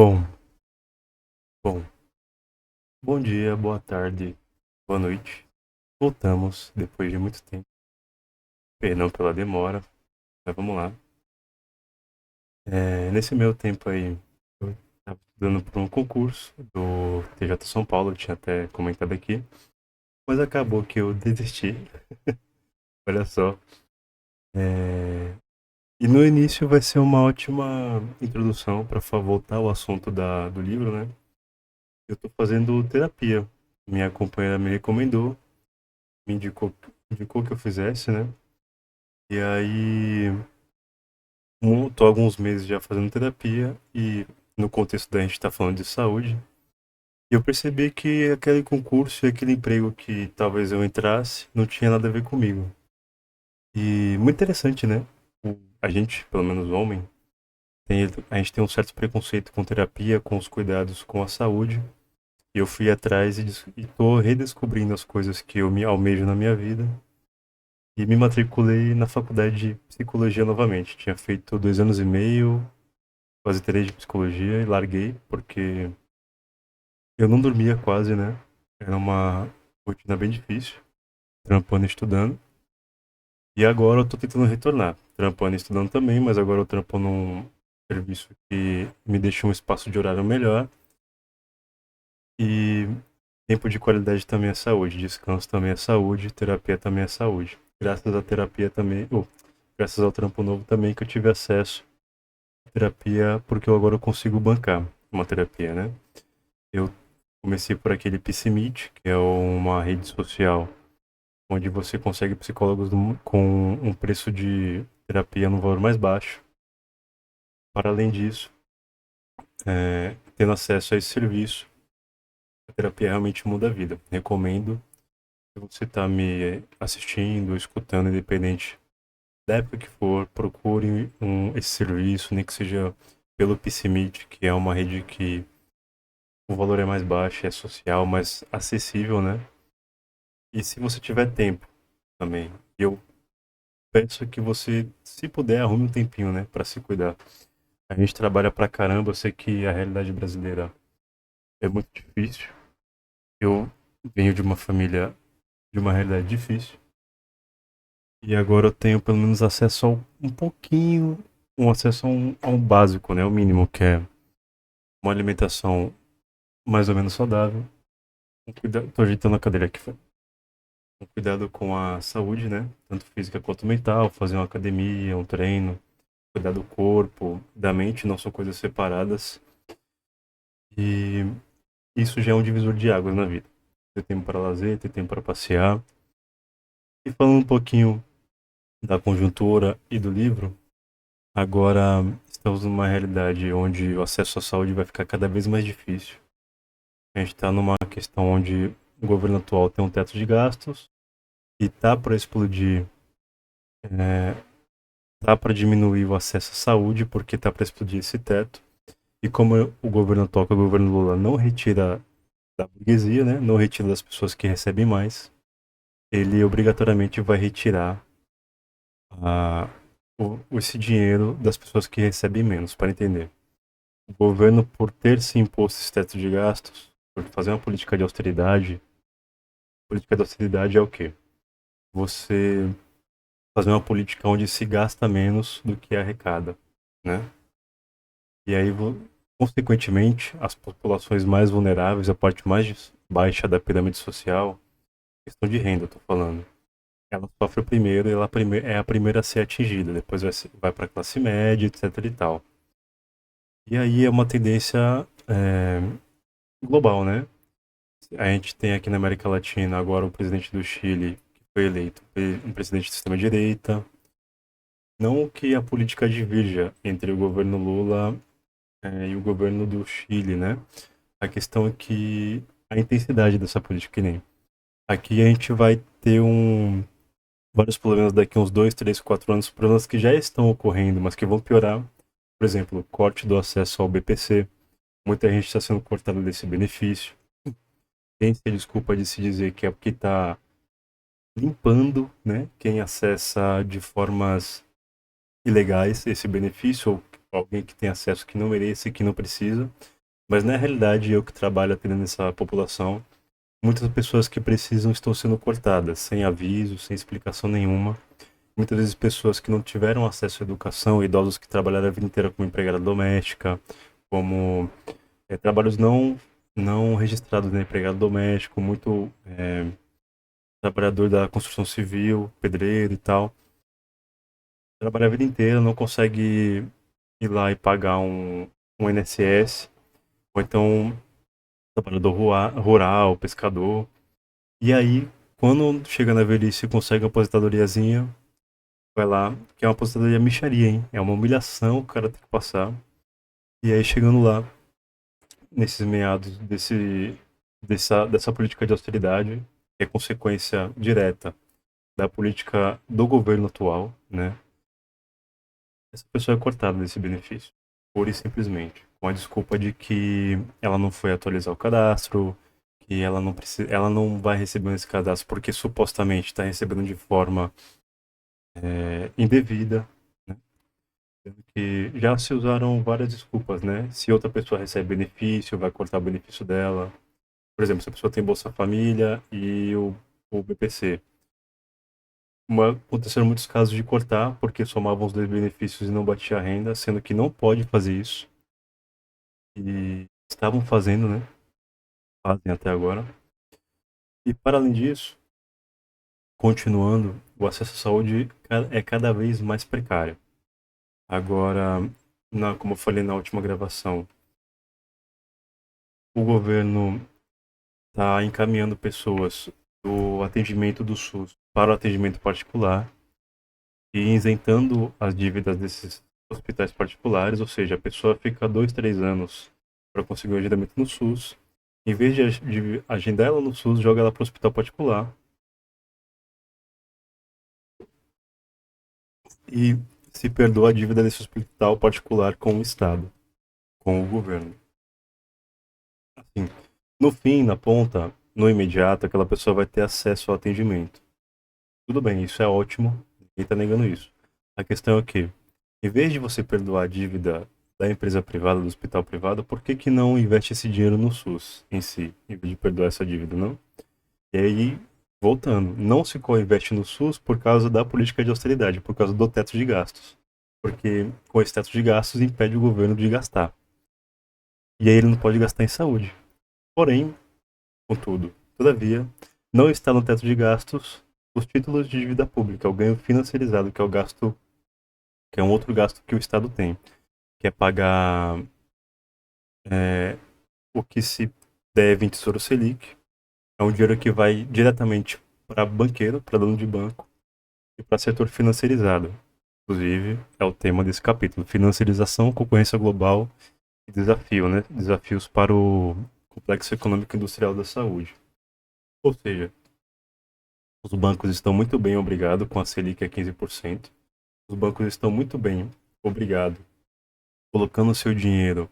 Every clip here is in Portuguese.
Bom, bom, bom dia, boa tarde, boa noite. Voltamos depois de muito tempo. Perdão pela demora, mas vamos lá. Nesse meu tempo aí, eu estava estudando para um concurso do TJ São Paulo, eu tinha até comentado aqui, mas acabou que eu desisti. Olha só. É, E no início vai ser uma ótima introdução para voltar ao assunto do livro, né? Eu estou fazendo terapia. Minha companheira me recomendou, me indicou que eu fizesse, né? E aí, tô há alguns meses já fazendo terapia e no contexto da gente estar falando de saúde, eu percebi que aquele concurso e aquele emprego que talvez eu entrasse não tinha nada a ver comigo. E muito interessante, né? A gente, pelo menos o homem, a gente tem um certo preconceito com terapia, com os cuidados com a saúde. E eu fui atrás e tô redescobrindo as coisas que eu me almejo na minha vida. E me matriculei na faculdade de psicologia novamente. Tinha feito 2 anos e meio, quase três de psicologia e larguei porque eu não dormia quase, né? Era uma rotina bem difícil, trampando e estudando. E agora eu tô tentando retornar, trampando e estudando também, mas agora eu trampo num serviço que me deixa um espaço de horário melhor e tempo de qualidade também é saúde, descanso também é saúde, terapia também é saúde. Graças à terapia também, ou graças ao trampo novo também que eu tive acesso à terapia, porque eu agora eu consigo bancar uma terapia, né? Eu comecei por aquele PCMeet, que é uma rede social onde você consegue psicólogos com um preço de terapia no valor mais baixo. Para além disso, tendo acesso a esse serviço, a terapia realmente muda a vida. Recomendo, se você está me assistindo, escutando, independente da época que for, procure esse serviço, nem que seja pelo PCMeet, que é uma rede que o valor é mais baixo, é social, mais acessível, né? E se você tiver tempo também, eu peço que você, se puder, arrume um tempinho, né, para se cuidar. A gente trabalha pra caramba, eu sei que a realidade brasileira é muito difícil. Eu venho de uma família de uma realidade difícil e agora eu tenho pelo menos acesso a um pouquinho, um acesso a um básico, né, o mínimo, que é uma alimentação mais ou menos saudável. Tô ajeitando a cadeira aqui, um cuidado com a saúde, né, tanto física quanto mental, fazer uma academia, um treino, cuidar do corpo, da mente, não são coisas separadas. E isso já é um divisor de águas na vida. Ter tempo para lazer, ter tempo para passear. E falando um pouquinho da conjuntura e do livro, agora estamos numa realidade onde o acesso à saúde vai ficar cada vez mais difícil. A gente está numa questão onde o governo atual tem um teto de gastos e tá para explodir, é, tá para diminuir o acesso à saúde porque tá para explodir esse teto. E como o governo atual, que é o governo Lula, não retira da burguesia, né? Não retira das pessoas que recebem mais, ele obrigatoriamente vai retirar a, esse dinheiro das pessoas que recebem menos, para entender. O governo, por ter se imposto esse teto de gastos, por fazer uma política de austeridade é o quê? Você fazer uma política onde se gasta menos do que arrecada, né? E aí, consequentemente, as populações mais vulneráveis, a parte mais baixa da pirâmide social, questão de renda, eu tô falando, ela sofre primeiro e ela é a primeira a ser atingida, depois vai para a classe média, etc e tal. E aí é uma tendência global, né? A gente tem aqui na América Latina agora o presidente do Chile, que foi eleito um presidente de extrema-direita. Não que a política divirja entre o governo Lula e o governo do Chile, né? A questão é que a intensidade dessa política, que nem. Aqui a gente vai ter vários problemas daqui a uns 2, 3, 4 anos, problemas que já estão ocorrendo, mas que vão piorar. Por exemplo, corte do acesso ao BPC. Muita gente está sendo cortada desse benefício. Tem-se a desculpa de se dizer que é porque está limpando, né, quem acessa de formas ilegais esse benefício, ou alguém que tem acesso que não merece e que não precisa. Mas na realidade, eu que trabalho atendendo essa população, muitas pessoas que precisam estão sendo cortadas, sem aviso, sem explicação nenhuma. Muitas vezes pessoas que não tiveram acesso à educação, idosos que trabalharam a vida inteira como empregada doméstica, como trabalhos não registrados, né? Empregado doméstico, muito trabalhador da construção civil, pedreiro e tal. Trabalha a vida inteira, não consegue ir lá e pagar um INSS, ou então trabalhador rural, pescador. E aí, quando chega na velhice e consegue uma aposentadoriazinha, vai lá, que é uma aposentadoria mixaria, hein? É uma humilhação o cara tem que passar. E aí, chegando lá, nesses meados dessa política de austeridade, que é consequência direta da política do governo atual, né? Essa pessoa é cortada desse benefício, pura e simplesmente, com a desculpa de que ela não foi atualizar o cadastro, que ela não precisa, ela não vai receber esse cadastro porque supostamente está recebendo de forma indevida, né? Sendo que já se usaram várias desculpas, né? Se outra pessoa recebe benefício, vai cortar o benefício dela. Por exemplo, se a pessoa tem Bolsa Família e o BPC. Aconteceram muitos casos de cortar porque somavam os dois benefícios e não batia a renda, sendo que não pode fazer isso. E estavam fazendo, né? Fazem até agora. E para além disso, continuando, o acesso à saúde é cada vez mais precário. Agora, como eu falei na última gravação, o governo está encaminhando pessoas do atendimento do SUS para o atendimento particular e isentando as dívidas desses hospitais particulares, ou seja, a pessoa fica 2, 3 anos para conseguir um agendamento no SUS, em vez de agendar ela no SUS, joga ela para o hospital particular e se perdoa a dívida desse hospital particular com o Estado, com o governo. Assim, no fim, na ponta, no imediato, aquela pessoa vai ter acesso ao atendimento. Tudo bem, isso é ótimo, ninguém está negando isso. A questão é que, em vez de você perdoar a dívida da empresa privada, do hospital privado, por que que não investe esse dinheiro no SUS em si, em vez de perdoar essa dívida, não? E aí, voltando, não se co-investe no SUS por causa da política de austeridade, por causa do teto de gastos. Porque com esse teto de gastos impede o governo de gastar. E aí ele não pode gastar em saúde. Porém, contudo, todavia, não está no teto de gastos os títulos de dívida pública, o ganho financiarizado, que é o gasto, que é um outro gasto que o Estado tem, que é pagar o que se deve em Tesouro Selic. É um dinheiro que vai diretamente para banqueiro, para dono de banco e para setor financiarizado. Inclusive, é o tema desse capítulo: financiarização, concorrência global e desafio, né? Desafios para o complexo econômico e industrial da saúde. Ou seja, os bancos estão muito bem, obrigado, com a Selic a 15%. Os bancos estão muito bem, obrigado, colocando o seu dinheiro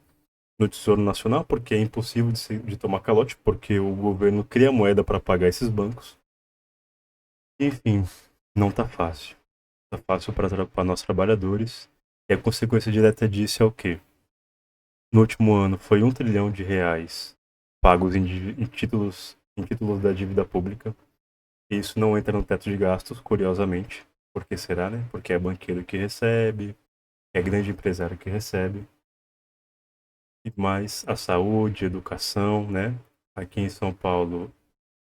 no Tesouro Nacional, porque é impossível de tomar calote, porque o governo cria moeda para pagar esses bancos. Enfim, não tá fácil. Tá fácil para nós trabalhadores. E a consequência direta disso é o quê? No último ano foi R$ 1 trilhão pagos em títulos da dívida pública. E isso não entra no teto de gastos, curiosamente. Por que será, né? Porque é banqueiro que recebe, é grande empresário que recebe. E mais a saúde, educação, né? Aqui em São Paulo,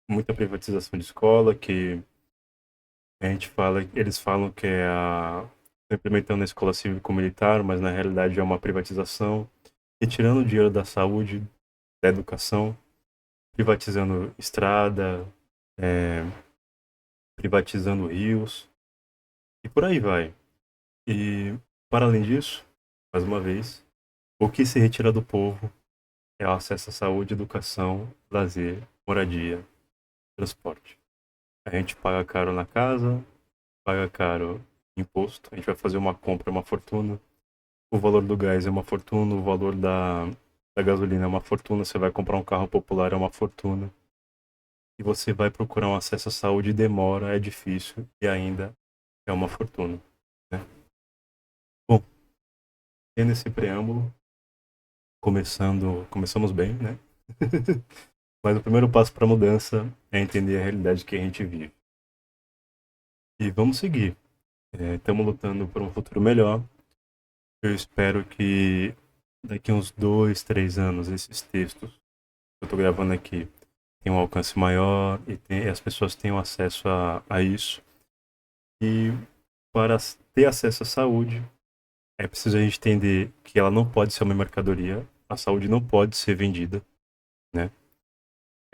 muita privatização de escola, que a gente fala, eles falam que implementando a escola cívico-militar, mas na realidade é uma privatização, retirando o dinheiro da saúde, da educação, privatizando estrada, é, privatizando rios, e por aí vai. E, para além disso, mais uma vez, o que se retira do povo é o acesso à saúde, educação, lazer, moradia, transporte. A gente paga caro na casa, paga caro imposto, a gente vai fazer uma compra, é uma fortuna. O valor do gás é uma fortuna, o valor da gasolina é uma fortuna, você vai comprar um carro popular é uma fortuna. E você vai procurar um acesso à saúde, demora, é difícil e ainda é uma fortuna, né? Bom, tendo esse preâmbulo, começamos bem, né? Mas o primeiro passo para a mudança é entender a realidade que a gente vive. E vamos seguir. Estamos lutando por um futuro melhor. Eu espero que daqui a uns 2, 3 anos esses textos que eu estou gravando aqui tenham um alcance maior e as pessoas tenham acesso a isso. E para ter acesso à saúde, é preciso a gente entender que ela não pode ser uma mercadoria, a saúde não pode ser vendida, né?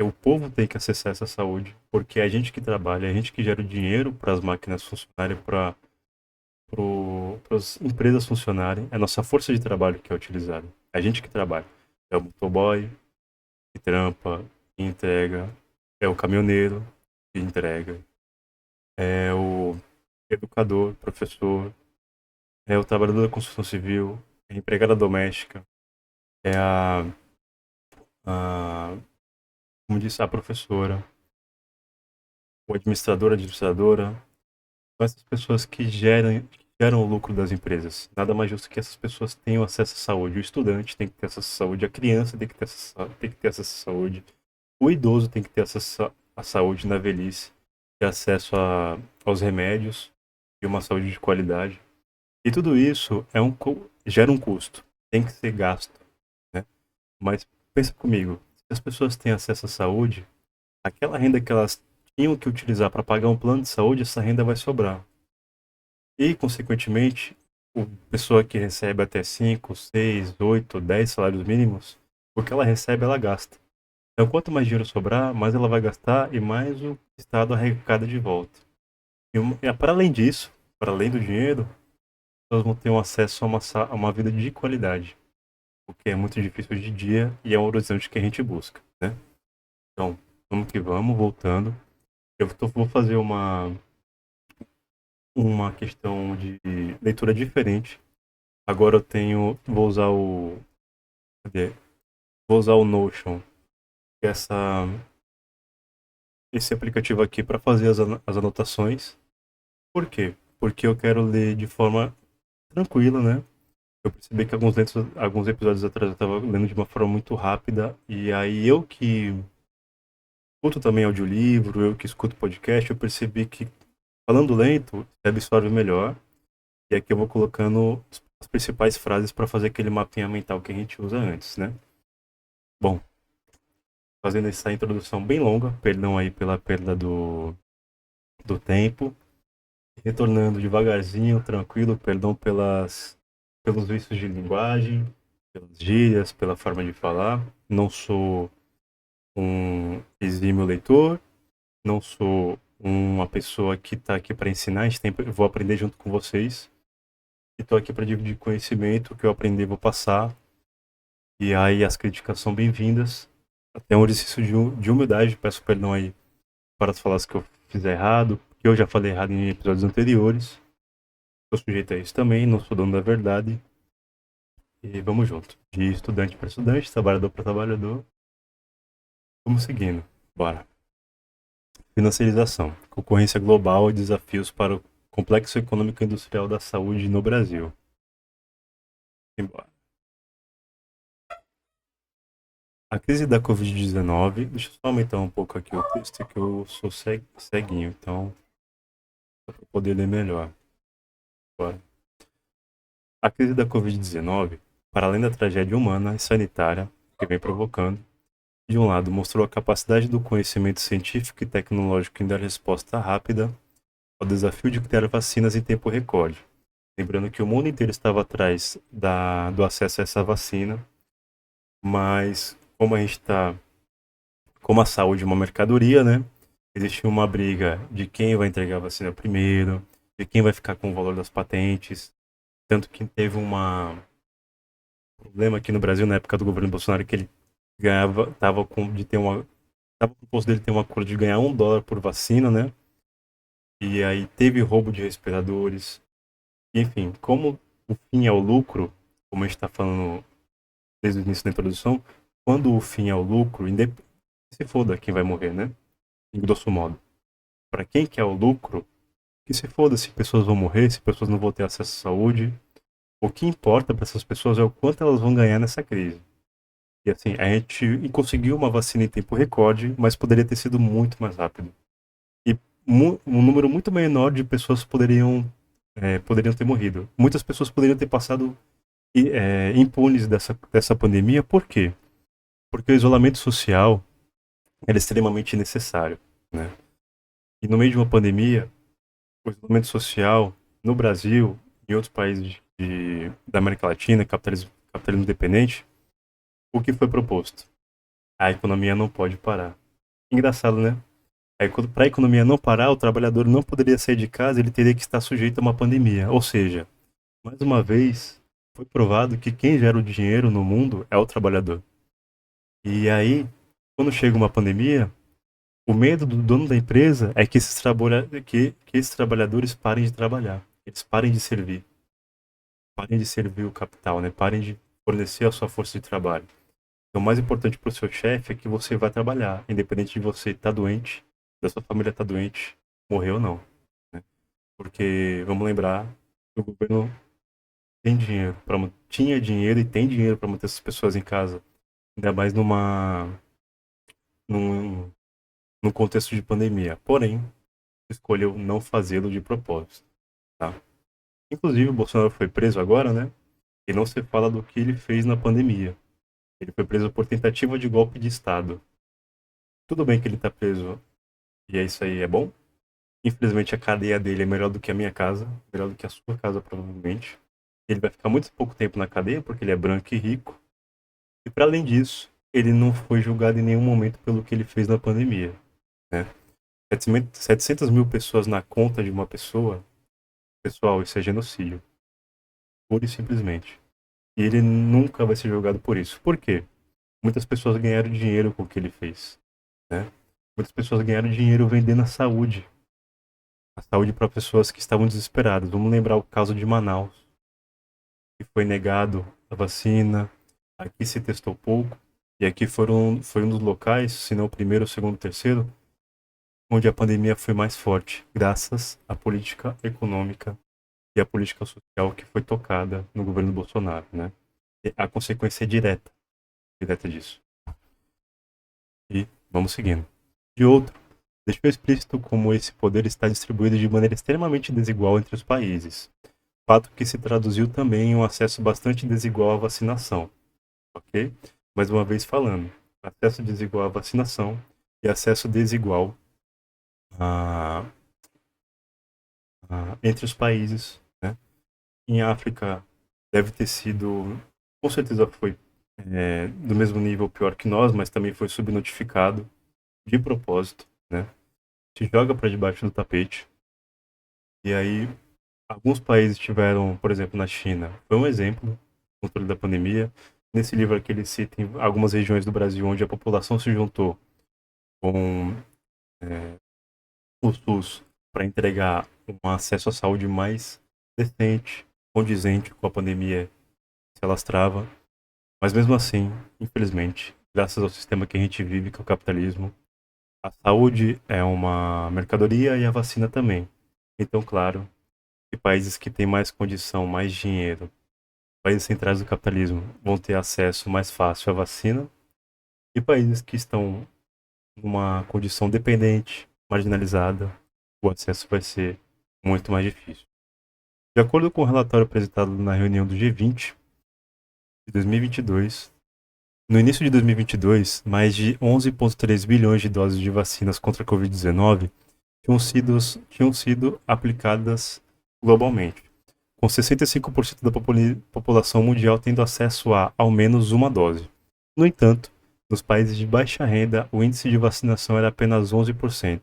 O povo tem que acessar essa saúde, porque é a gente que trabalha, é a gente que gera o dinheiro para as máquinas funcionarem, para as empresas funcionarem, é a nossa força de trabalho que é utilizada. É a gente que trabalha. É o motoboy que trampa, que entrega, é o caminhoneiro que entrega, é o educador, professor, é o trabalhador da construção civil, é a empregada doméstica, é a como disse, a professora, o administrador, a administradora, são essas pessoas que geram o lucro das empresas. Nada mais justo que essas pessoas tenham acesso à saúde. O estudante tem que ter acesso à saúde, a criança tem que ter acesso à saúde, o idoso tem que ter acesso à saúde na velhice, ter acesso aos remédios e uma saúde de qualidade. E tudo isso gera um custo, tem que ser gasto, né? Mas pensa comigo, se as pessoas têm acesso à saúde, aquela renda que elas tinham que utilizar para pagar um plano de saúde, essa renda vai sobrar. E, consequentemente, a pessoa que recebe até 5, 6, 8, 10 salários mínimos, o que ela recebe, ela gasta. Então, quanto mais dinheiro sobrar, mais ela vai gastar e mais o Estado arrecada de volta. Para além disso, para além do dinheiro, elas vão ter um acesso a uma vida de qualidade, o que é muito difícil hoje em dia e é um horizonte que a gente busca, né? Então, vamos que vamos, voltando. Vou fazer uma questão de leitura diferente. Agora vou usar cadê? Vou usar o Notion, que é esse aplicativo aqui para fazer as anotações. Por quê? Porque eu quero ler de forma tranquila, né? Eu percebi que alguns episódios atrás eu estava lendo de uma forma muito rápida, e aí eu que escuto também audiolivro, eu que escuto podcast, eu percebi que falando lento, você absorve melhor. E aqui eu vou colocando as principais frases para fazer aquele mapinha mental que a gente usa antes, né? Bom, fazendo essa introdução bem longa, perdão aí pela perda do tempo, retornando devagarzinho, tranquilo, perdão pelos vícios de linguagem, pelas gírias, pela forma de falar. Não sou um exímio leitor, não sou uma pessoa que está aqui para ensinar, eu vou aprender junto com vocês. E estou aqui para dividir conhecimento, o que eu aprendi vou passar. E aí as críticas são bem-vindas. Até um exercício de humildade, peço perdão aí para as falas que eu fizer errado, que eu já falei errado em episódios anteriores. Sou sujeito a isso também, não sou dono da verdade. E vamos junto. De estudante para estudante, trabalhador para trabalhador. Vamos seguindo. Bora. Financiarização. Concorrência global e desafios para o complexo econômico e industrial da saúde no Brasil. Embora. A crise da Covid-19, deixa eu só aumentar um pouco aqui o texto, que eu sou ceguinho, então, para poder ler melhor. Bora. A crise da Covid-19, para além da tragédia humana e sanitária que vem provocando, de um lado mostrou a capacidade do conhecimento científico e tecnológico em dar resposta rápida ao desafio de criar vacinas em tempo recorde. Lembrando que o mundo inteiro estava atrás do acesso a essa vacina, mas como a saúde é uma mercadoria, né? Existe uma briga de quem vai entregar a vacina primeiro, de quem vai ficar com o valor das patentes. Tanto que teve um problema aqui no Brasil na época do governo Bolsonaro que ele tava com o posto dele ter um acordo de ganhar $1 por vacina, né? E aí teve roubo de respiradores. Enfim, como o fim é o lucro, como a gente está falando desde o início da introdução, quando o fim é o lucro, se foda quem vai morrer, né? Em grosso modo. Para quem quer o lucro, que se foda se pessoas vão morrer, se pessoas não vão ter acesso à saúde. O que importa para essas pessoas é o quanto elas vão ganhar nessa crise. E assim, a gente conseguiu uma vacina em tempo recorde, mas poderia ter sido muito mais rápido. E um número muito menor de pessoas poderiam ter morrido. Muitas pessoas poderiam ter passado impunes dessa pandemia. Por quê? Porque o isolamento social era extremamente necessário, né? E no meio de uma pandemia, o isolamento social no Brasil e em outros países da América Latina, capitalismo independente, o que foi proposto? A economia não pode parar. Engraçado, né? Para a economia não parar, o trabalhador não poderia sair de casa, ele teria que estar sujeito a uma pandemia. Ou seja, mais uma vez, foi provado que quem gera o dinheiro no mundo é o trabalhador. E aí, quando chega uma pandemia, o medo do dono da empresa é que esses trabalhadores parem de trabalhar, eles parem de servir o capital, né? Parem de fornecer a sua força de trabalho. Então, o mais importante para o seu chefe é que você vai trabalhar, independente de você estar doente, da sua família estar doente, morrer ou não, né? Porque, vamos lembrar, o governo tinha dinheiro e tem dinheiro para manter essas pessoas em casa, ainda mais num, num contexto de pandemia. Porém, escolheu não fazê-lo de propósito, tá? Inclusive, o Bolsonaro foi preso agora, né? E não se fala do que ele fez na pandemia. Ele foi preso por tentativa de golpe de Estado. Tudo bem que ele tá preso e é isso aí, é bom. Infelizmente, a cadeia dele é melhor do que a minha casa, melhor do que a sua casa, provavelmente. Ele vai ficar muito pouco tempo na cadeia, porque ele é branco e rico. E, para além disso, ele não foi julgado em nenhum momento pelo que ele fez na pandemia, né? 700 mil pessoas na conta de uma pessoa, pessoal, isso é genocídio. Pura e simplesmente. E ele nunca vai ser julgado por isso. Por quê? Muitas pessoas ganharam dinheiro com o que ele fez, né? Muitas pessoas ganharam dinheiro vendendo a saúde para pessoas que estavam desesperadas. Vamos lembrar o caso de Manaus, que foi negado a vacina, aqui se testou pouco, e aqui foi um dos locais, se não o primeiro, o segundo, o terceiro, onde a pandemia foi mais forte, graças à política econômica e à política social que foi tocada no governo Bolsonaro, né? E a consequência é direta disso. E vamos seguindo. De outro, deixou explícito como esse poder está distribuído de maneira extremamente desigual entre os países, fato que se traduziu também em um acesso bastante desigual à vacinação, ok? Mais uma vez falando, acesso desigual à vacinação e acesso desigual a, entre os países, né? Em África deve ter sido, com certeza foi do mesmo nível pior que nós, mas também foi subnotificado de propósito, né? Se joga para debaixo do tapete. E aí, alguns países tiveram, por exemplo, na China, foi um exemplo, controle da pandemia. Nesse livro aqui ele cita em algumas regiões do Brasil onde a população se juntou com o SUS para entregar um acesso à saúde mais decente, condizente com a pandemia que se alastrava. Mas mesmo assim, infelizmente, graças ao sistema que a gente vive, que é o capitalismo, a saúde é uma mercadoria e a vacina também. Então, claro, que países que têm mais condição, mais dinheiro, países centrais do capitalismo, vão ter acesso mais fácil à vacina, e países que estão numa condição dependente, marginalizada, o acesso vai ser muito mais difícil. De acordo com o relatório apresentado na reunião do G20 de 2022, no início de 2022, mais de 11,3 bilhões de doses de vacinas contra a Covid-19 tinham sido aplicadas globalmente, com 65% da população mundial tendo acesso a ao menos uma dose. No entanto, nos países de baixa renda, o índice de vacinação era apenas 11%,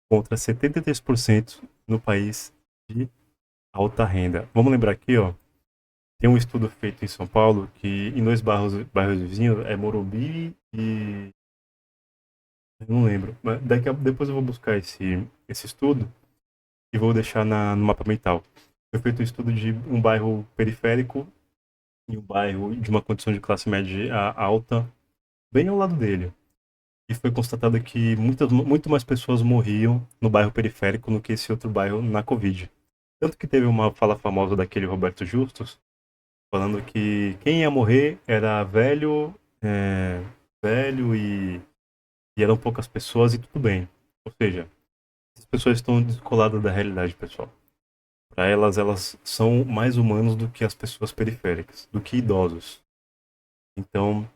contra 73% no país de alta renda. Vamos lembrar aqui, ó, tem um estudo feito em São Paulo que em dois bairros vizinhos, é Morumbi e eu não lembro, mas depois eu vou buscar esse estudo e vou deixar no mapa mental. Foi feito um estudo de um bairro periférico e um bairro de uma condição de classe média alta, bem ao lado dele. E foi constatado que muito mais pessoas morriam no bairro periférico do que esse outro bairro na Covid. Tanto que teve uma fala famosa daquele Roberto Justus, falando que quem ia morrer era velho, velho e eram poucas pessoas e tudo bem. Ou seja, as pessoas estão descoladas da realidade, pessoal. Para elas, elas são mais humanos do que as pessoas periféricas, do que idosos. Então,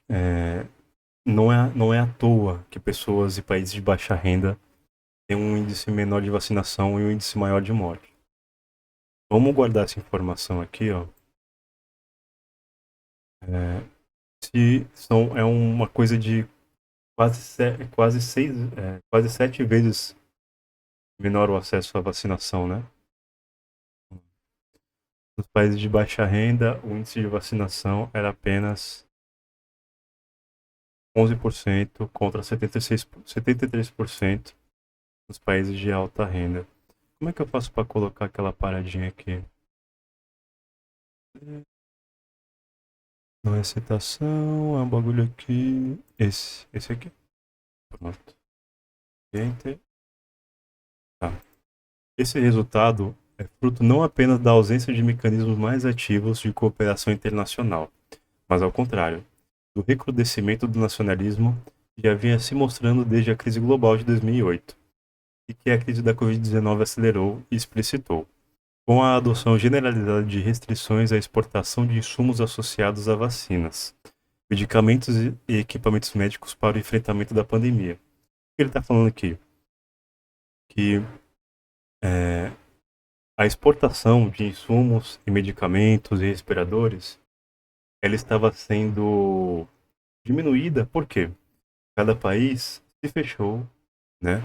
é, não é à toa que pessoas e países de baixa renda têm um índice menor de vacinação e um índice maior de morte. Vamos guardar essa informação aqui, ó. É, se são, é uma coisa de quase 7 vezes menor o acesso à vacinação, né? Nos países de baixa renda, o índice de vacinação era apenas 11% contra 73% nos países de alta renda. Como é que eu faço para colocar aquela paradinha aqui? Não é citação, é um bagulho aqui. Esse aqui. Pronto. Enter. Tá. Esse resultado é fruto não apenas da ausência de mecanismos mais ativos de cooperação internacional, mas ao contrário, do recrudescimento do nacionalismo que já vinha se mostrando desde a crise global de 2008 e que a crise da Covid-19 acelerou e explicitou, com a adoção generalizada de restrições à exportação de insumos associados a vacinas, medicamentos e equipamentos médicos para o enfrentamento da pandemia. O que ele está falando aqui? Que é, a exportação de insumos e medicamentos e respiradores ela estava sendo diminuída porque cada país se fechou, né?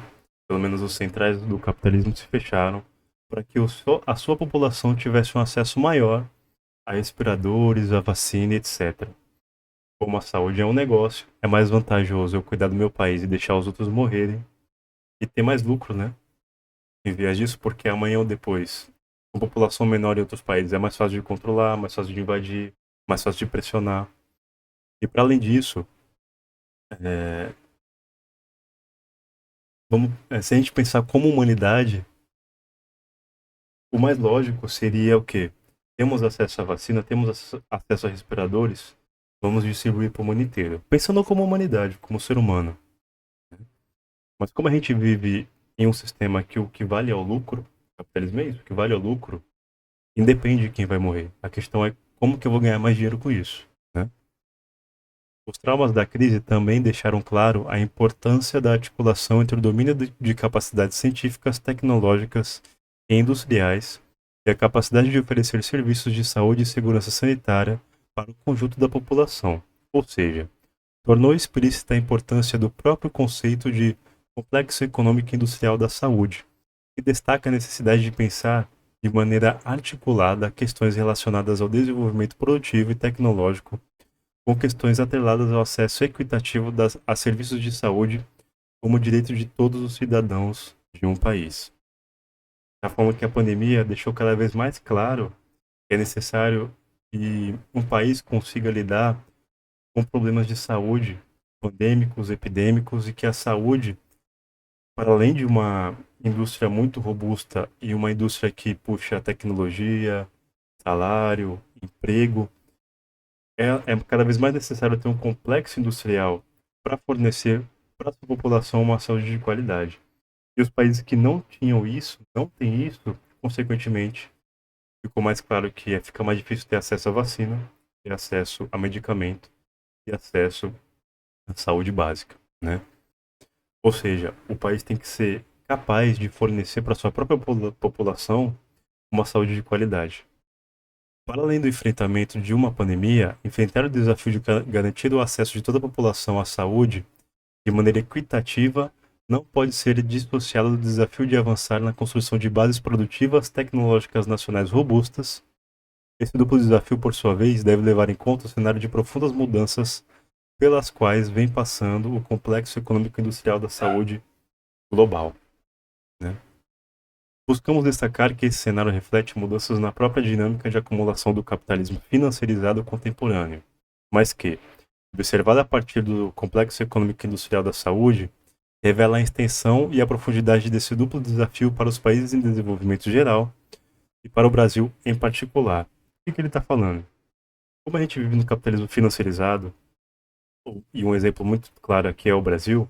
Pelo menos os centrais do capitalismo se fecharam para que a sua população tivesse um acesso maior a respiradores, a vacina, etc. Como a saúde é um negócio, é mais vantajoso eu cuidar do meu país e deixar os outros morrerem e ter mais lucro, né? Em vez disso, porque amanhã ou depois, com população menor em outros países, é mais fácil de controlar, mais fácil de invadir, mais fácil de pressionar. E para além disso, é, se a gente pensar como humanidade, o mais lógico seria o quê? Temos acesso à vacina, temos acesso a respiradores, vamos distribuir para o mundo inteiro. Pensando como humanidade, como ser humano. Mas como a gente vive em um sistema que o que vale é o lucro, capitalismo é isso, o que vale é o lucro, independe de quem vai morrer. A questão é como que eu vou ganhar mais dinheiro com isso, né? Os traumas da crise também deixaram claro a importância da articulação entre o domínio de capacidades científicas, tecnológicas e industriais e a capacidade de oferecer serviços de saúde e segurança sanitária para o conjunto da população. Ou seja, tornou explícita a importância do próprio conceito de complexo econômico e industrial da saúde, que destaca a necessidade de pensar de maneira articulada questões relacionadas ao desenvolvimento produtivo e tecnológico, com questões atreladas ao acesso equitativo a serviços de saúde como direito de todos os cidadãos de um país. Da forma que a pandemia deixou cada vez mais claro que é necessário que um país consiga lidar com problemas de saúde pandêmicos, epidêmicos, e que a saúde, para além de uma indústria muito robusta e uma indústria que puxa tecnologia, salário, emprego, é cada vez mais necessário ter um complexo industrial para fornecer para a sua população uma saúde de qualidade. E os países que não tinham isso, não têm isso, consequentemente, ficou mais claro que fica mais difícil ter acesso à vacina, ter acesso a medicamento e acesso à saúde básica, né? Ou seja, o país tem que ser capaz de fornecer para sua própria população uma saúde de qualidade. Para além do enfrentamento de uma pandemia, enfrentar o desafio de garantir o acesso de toda a população à saúde de maneira equitativa não pode ser dissociado do desafio de avançar na construção de bases produtivas tecnológicas nacionais robustas. Esse duplo desafio, por sua vez, deve levar em conta o cenário de profundas mudanças pelas quais vem passando o complexo econômico e industrial da saúde global, né? Buscamos destacar que esse cenário reflete mudanças na própria dinâmica de acumulação do capitalismo financiarizado contemporâneo, mas que, observada a partir do complexo econômico e industrial da saúde, revela a extensão e a profundidade desse duplo desafio para os países em desenvolvimento geral e para o Brasil em particular. que ele está falando? Como a gente vive no capitalismo financiarizado, e um exemplo muito claro aqui é o Brasil,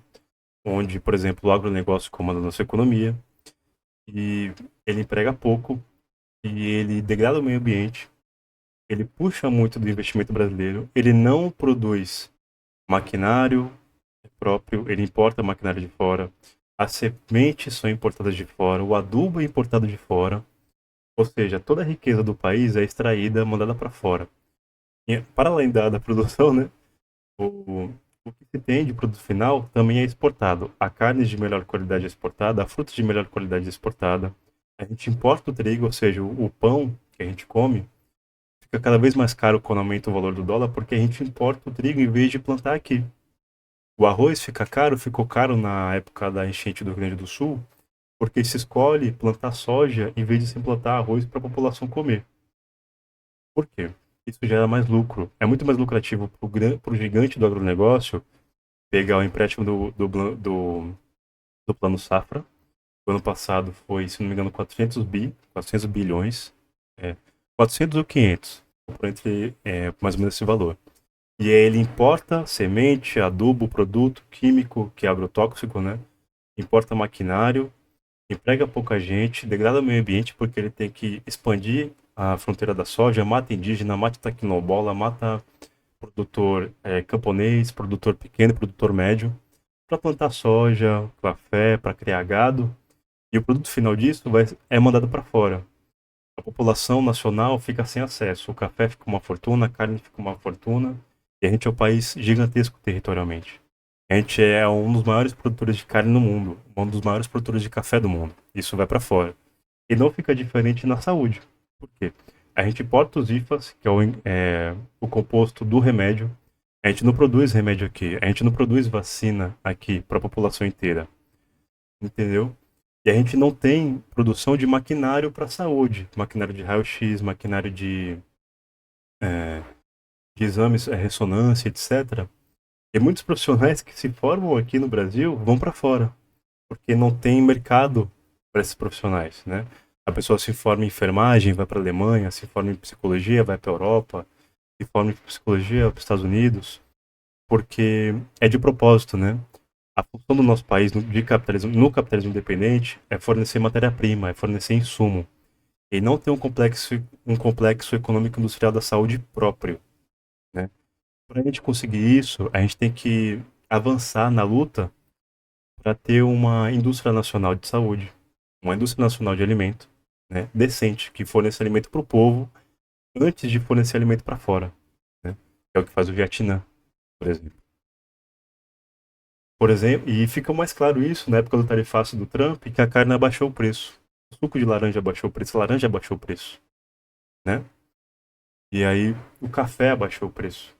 onde, por exemplo, o agronegócio comanda a nossa economia, e ele emprega pouco, e ele degrada o meio ambiente, ele puxa muito do investimento brasileiro, ele não produz maquinário próprio, ele importa maquinário de fora, as sementes são importadas de fora, o adubo é importado de fora, ou seja, toda a riqueza do país é extraída, mandada para fora. E, para além da produção, né, o, o que se tem de produto final também é exportado. A carne de melhor qualidade é exportada, a fruta de melhor qualidade é exportada. A gente importa o trigo, ou seja, o pão que a gente come, fica cada vez mais caro quando aumenta o valor do dólar, porque a gente importa o trigo em vez de plantar aqui. O arroz fica caro, ficou caro na época da enchente do Rio Grande do Sul, porque se escolhe plantar soja em vez de se plantar arroz para a população comer. Por quê? Isso gera mais lucro. É muito mais lucrativo para o gigante do agronegócio pegar o empréstimo do Plano Safra. O ano passado foi, se não me engano, 400 bilhões. É, 400 ou 500, por entre mais ou menos esse valor. E aí ele importa semente, adubo, produto químico, que é agrotóxico, né? Importa maquinário, emprega pouca gente, degrada o meio ambiente porque ele tem que expandir a fronteira da soja, mata indígena, mata tecnobola, mata produtor camponês, produtor pequeno, produtor médio, para plantar soja, café, para criar gado. E o produto final disso é mandado para fora. A população nacional fica sem acesso. O café fica uma fortuna, a carne fica uma fortuna. E a gente é um país gigantesco territorialmente. A gente é um dos maiores produtores de carne no mundo, um dos maiores produtores de café do mundo. Isso vai para fora. E não fica diferente na saúde. Por quê? A gente importa os IFAs, que é o composto do remédio. A gente não produz remédio aqui. A gente não produz vacina aqui para a população inteira. Entendeu? E a gente não tem produção de maquinário para a saúde. Maquinário de raio-x, maquinário é, de exames, ressonância, etc. E muitos profissionais que se formam aqui no Brasil vão para fora, porque não tem mercado para esses profissionais, né? A pessoa se forma em enfermagem, vai para a Alemanha, se forma em psicologia, vai para a Europa, se forma em psicologia, vai para os Estados Unidos, porque é de propósito, né? A função do nosso país no capitalismo independente é fornecer matéria-prima, é fornecer insumo. E não ter um complexo econômico industrial da saúde próprio, né? Para a gente conseguir isso, a gente tem que avançar na luta para ter uma indústria nacional de saúde, uma indústria nacional de alimento, né, decente, que forneça alimento para o povo antes de fornecer alimento para fora, né? É o que faz o Vietnã, por exemplo. Por exemplo, e fica mais claro isso na época do tarifaço do Trump, que a carne abaixou o preço. O suco de laranja abaixou o preço, a laranja abaixou o preço, né? E aí o café abaixou o preço,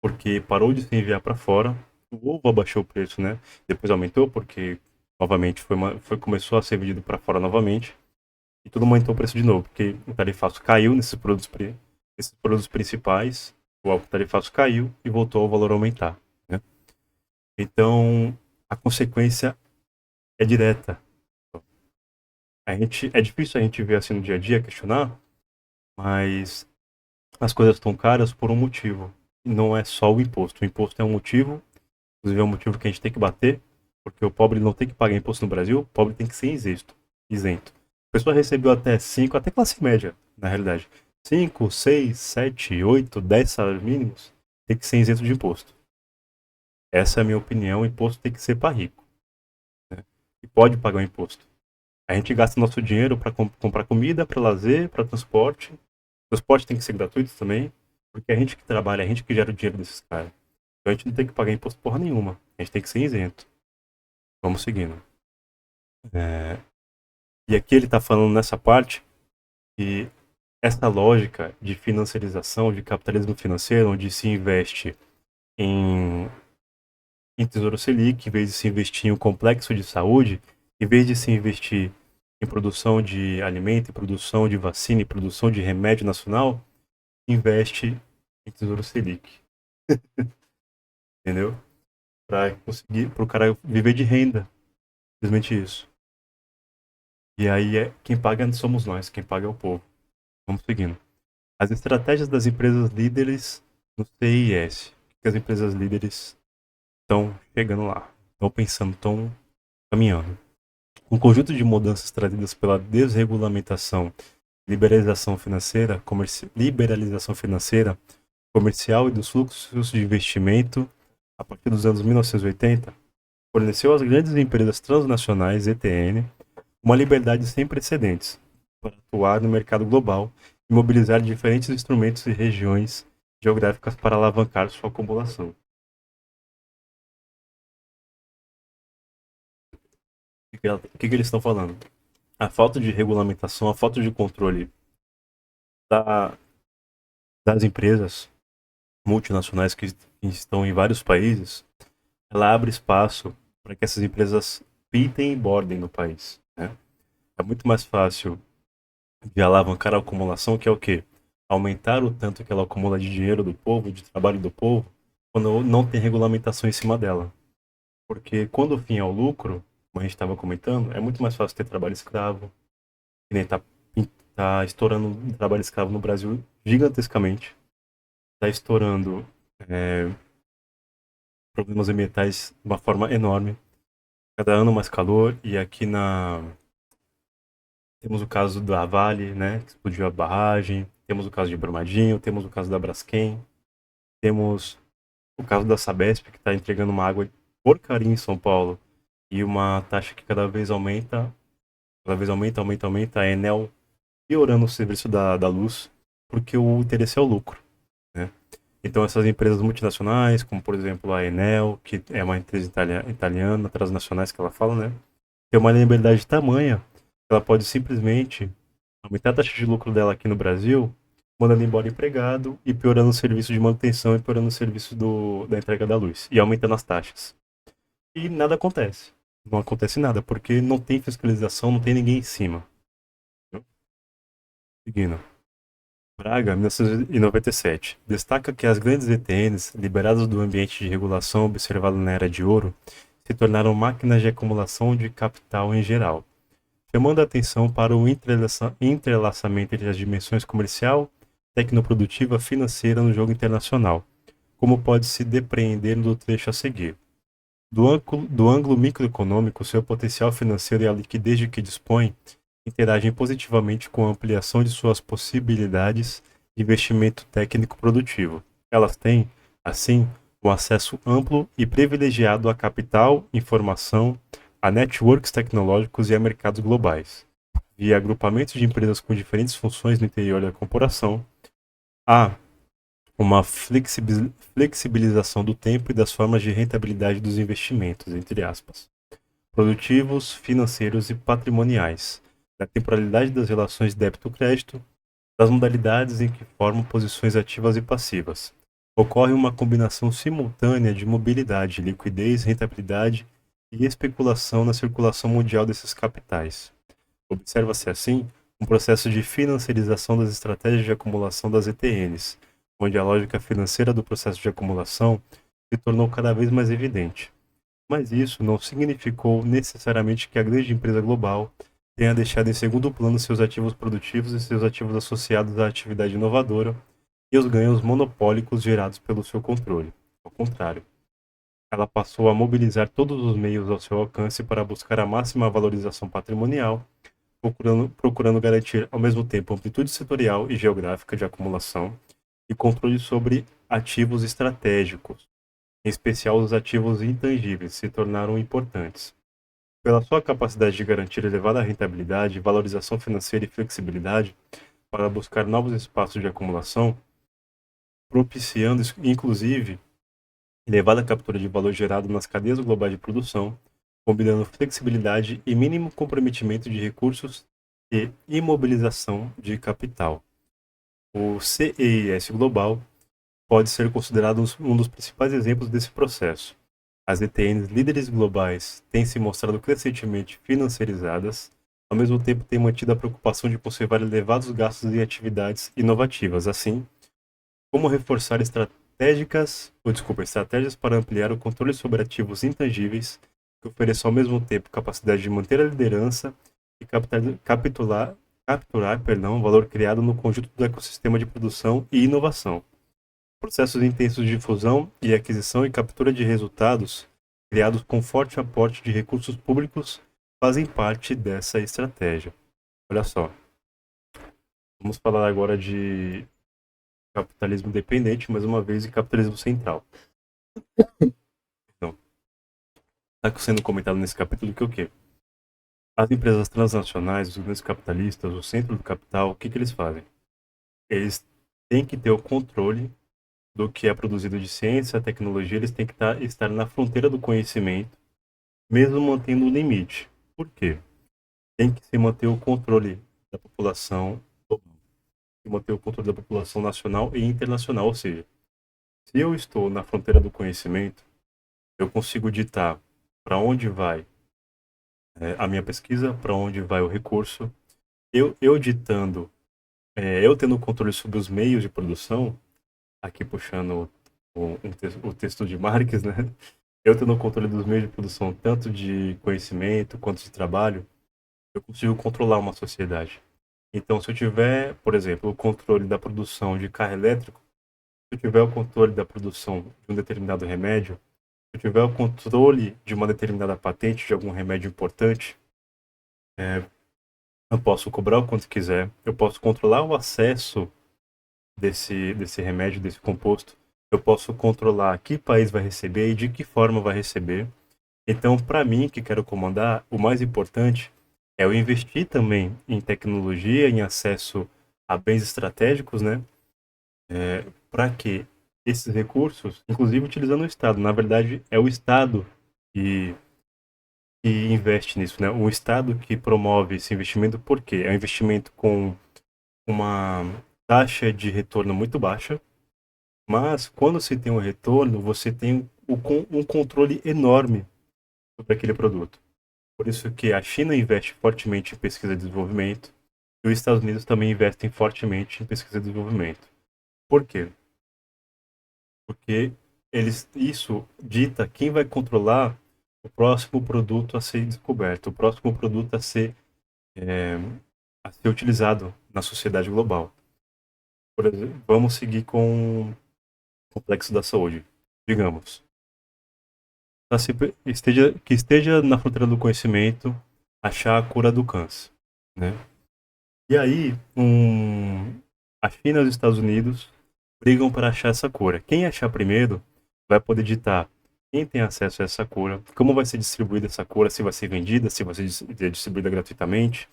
porque parou de se enviar para fora. O ovo abaixou o preço, né? Depois aumentou porque novamente começou a ser vendido para fora novamente e tudo aumentou o preço de novo, porque o tarifaço caiu nesses produtos principais, o tarifaço caiu e voltou ao valor a aumentar, né? Então a consequência é direta. É difícil a gente ver assim no dia a dia, questionar, mas as coisas estão caras por um motivo. E não é só o imposto. O imposto é um motivo, inclusive é um motivo que a gente tem que bater, porque o pobre não tem que pagar imposto no Brasil, o pobre tem que ser isento. Isento. A pessoa recebeu até 5, até classe média, na realidade. 5, 6, 7, 8, 10 salários mínimos, tem que ser isento de imposto. Essa é a minha opinião, o imposto tem que ser para rico, né? E pode pagar o imposto. A gente gasta nosso dinheiro para comprar comida, para lazer, para transporte. O transporte tem que ser gratuito também, porque é a gente que trabalha, é a gente que gera o dinheiro desses caras. Então a gente não tem que pagar imposto porra nenhuma. A gente tem que ser isento. Vamos seguindo. É, E aqui ele está falando nessa parte que essa lógica de financiarização, de capitalismo financeiro, onde se investe em, em Tesouro Selic, em vez de se investir em um complexo de saúde, em vez de se investir em produção de alimento, em produção de vacina, em produção de remédio nacional, investe em Tesouro Selic, entendeu? Para conseguir, para o cara viver de renda, simplesmente isso. E aí quem paga somos nós, quem paga é o povo. Vamos seguindo. As estratégias das empresas líderes no CIS. O que as empresas líderes estão chegando lá, estão pensando, estão caminhando. Um conjunto de mudanças trazidas pela desregulamentação, liberalização financeira, comercial e dos fluxos de investimento a partir dos anos 1980, forneceu às grandes empresas transnacionais (ETN) uma liberdade sem precedentes para atuar no mercado global e mobilizar diferentes instrumentos e regiões geográficas para alavancar sua acumulação. O que eles estão falando? A falta de regulamentação, a falta de controle da, das empresas multinacionais que estão em vários países, ela abre espaço para que essas empresas pintem e bordem no país, né? É muito mais fácil de alavancar a acumulação, que é o quê? Aumentar o tanto que ela acumula de dinheiro do povo, de trabalho do povo, quando não tem regulamentação em cima dela. Porque quando o fim é o lucro, como a gente estava comentando, é muito mais fácil ter trabalho escravo, que nem tá estourando um trabalho escravo no Brasil gigantescamente, tá estourando problemas ambientais de uma forma enorme, cada ano mais calor, e aqui temos o caso da Vale, né, que explodiu a barragem, temos o caso de Brumadinho, temos o caso da Braskem, temos o caso da Sabesp, que está entregando uma água porcaria em São Paulo, e uma taxa que cada vez aumenta, a Enel piorando o serviço da luz, porque o interesse é o lucro, né? Então essas empresas multinacionais, como por exemplo a Enel, que é uma empresa italiana, transnacionais que ela fala, né? Tem uma liberdade tamanha que ela pode simplesmente aumentar a taxa de lucro dela aqui no Brasil, mandando embora empregado e piorando o serviço de manutenção e piorando o serviço da entrega da luz e aumentando as taxas. E nada acontece. Não acontece nada, porque não tem fiscalização, não tem ninguém em cima. Seguindo. Braga, 1997. Destaca que as grandes ETNs, liberadas do ambiente de regulação observado na Era de Ouro, se tornaram máquinas de acumulação de capital em geral, chamando a atenção para o entrelaçamento entre as dimensões comercial, tecnoprodutiva e financeira no jogo internacional, como pode-se depreender do trecho a seguir. Do ângulo microeconômico, seu potencial financeiro e a liquidez de que dispõe interagem positivamente com a ampliação de suas possibilidades de investimento técnico produtivo. Elas têm, assim, um acesso amplo e privilegiado a capital, informação, a networks tecnológicos e a mercados globais, via agrupamentos de empresas com diferentes funções no interior da corporação, há uma flexibilização do tempo e das formas de rentabilidade dos investimentos, entre aspas, produtivos, financeiros e patrimoniais, da temporalidade das relações débito-crédito, das modalidades em que formam posições ativas e passivas. Ocorre uma combinação simultânea de mobilidade, liquidez, rentabilidade e especulação na circulação mundial desses capitais. Observa-se, assim, um processo de financiarização das estratégias de acumulação das ETNs, onde a lógica financeira do processo de acumulação se tornou cada vez mais evidente. Mas isso não significou necessariamente que a grande empresa global tenha deixado em segundo plano seus ativos produtivos e seus ativos associados à atividade inovadora e os ganhos monopólicos gerados pelo seu controle. Ao contrário, ela passou a mobilizar todos os meios ao seu alcance para buscar a máxima valorização patrimonial, procurando garantir ao mesmo tempo amplitude setorial e geográfica de acumulação e controle sobre ativos estratégicos, em especial os ativos intangíveis, se tornaram importantes. Pela sua capacidade de garantir elevada rentabilidade, valorização financeira e flexibilidade para buscar novos espaços de acumulação, propiciando, inclusive, elevada captura de valor gerado nas cadeias globais de produção, combinando flexibilidade e mínimo comprometimento de recursos e imobilização de capital. O CEIS global pode ser considerado um dos principais exemplos desse processo. As ETNs líderes globais têm se mostrado crescentemente financiarizadas, ao mesmo tempo têm mantido a preocupação de conservar elevados gastos em atividades inovativas, assim como reforçar estratégias para ampliar o controle sobre ativos intangíveis que ofereçam ao mesmo tempo capacidade de manter a liderança e capturar, perdão, o valor criado no conjunto do ecossistema de produção e inovação. Processos intensos de fusão e aquisição e captura de resultados, criados com forte aporte de recursos públicos, fazem parte dessa estratégia. Olha só, vamos falar agora de capitalismo dependente, mais uma vez, e capitalismo central. Então, está sendo comentado nesse capítulo que o quê? As empresas transnacionais, os grandes capitalistas, o centro do capital, o que eles fazem? Eles têm que ter o controle do que é produzido de ciência, tecnologia, eles têm que estar na fronteira do conhecimento, mesmo mantendo o limite. Por quê? Tem que se manter o controle da população, manter o controle da população nacional e internacional, ou seja, se eu estou na fronteira do conhecimento, eu consigo ditar para onde vai a minha pesquisa, para onde vai o recurso. Eu ditando, eu tendo controle sobre os meios de produção, aqui puxando o texto de Marx, né? Eu tendo controle dos meios de produção, tanto de conhecimento quanto de trabalho, eu consigo controlar uma sociedade. Então, se eu tiver, por exemplo, o controle da produção de carro elétrico, se eu tiver o controle da produção de um determinado remédio, se eu tiver o controle de uma determinada patente de algum remédio importante, eu posso cobrar o quanto quiser, eu posso controlar o acesso desse remédio, desse composto, eu posso controlar que país vai receber e de que forma vai receber. Então, para mim, que quero comandar, o mais importante é eu investir também em tecnologia, em acesso a bens estratégicos, né? Para que esses recursos, inclusive utilizando o Estado, na verdade é o Estado que, que investe nisso, né? O Estado que promove esse investimento, por quê? É um investimento com uma taxa de retorno muito baixa, mas quando se tem um retorno, você tem um controle enorme sobre aquele produto. Por isso que a China investe fortemente em pesquisa e desenvolvimento e os Estados Unidos também investem fortemente em pesquisa e desenvolvimento. Por quê? Porque isso dita quem vai controlar o próximo produto a ser descoberto, o próximo produto a ser utilizado na sociedade global. Por exemplo, vamos seguir com o complexo da saúde. Digamos, que esteja na fronteira do conhecimento achar a cura do câncer, né? E aí, a China e os Estados Unidos brigam para achar essa cura. Quem achar primeiro vai poder ditar quem tem acesso a essa cura, como vai ser distribuída essa cura, se vai ser vendida, se vai ser distribuída gratuitamente,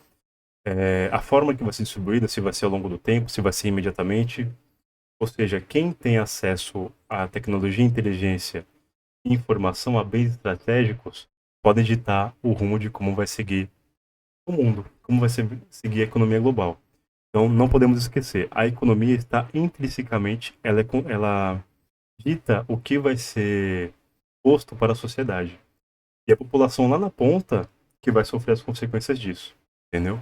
a forma que vai ser distribuída, se vai ser ao longo do tempo, se vai ser imediatamente. Ou seja, quem tem acesso à tecnologia, inteligência e informação a bens estratégicos pode ditar o rumo de como vai seguir o mundo, como vai seguir a economia global. Então, não podemos esquecer, a economia está intrinsecamente, ela dita o que vai ser posto para a sociedade. E a população lá na ponta que vai sofrer as consequências disso, entendeu?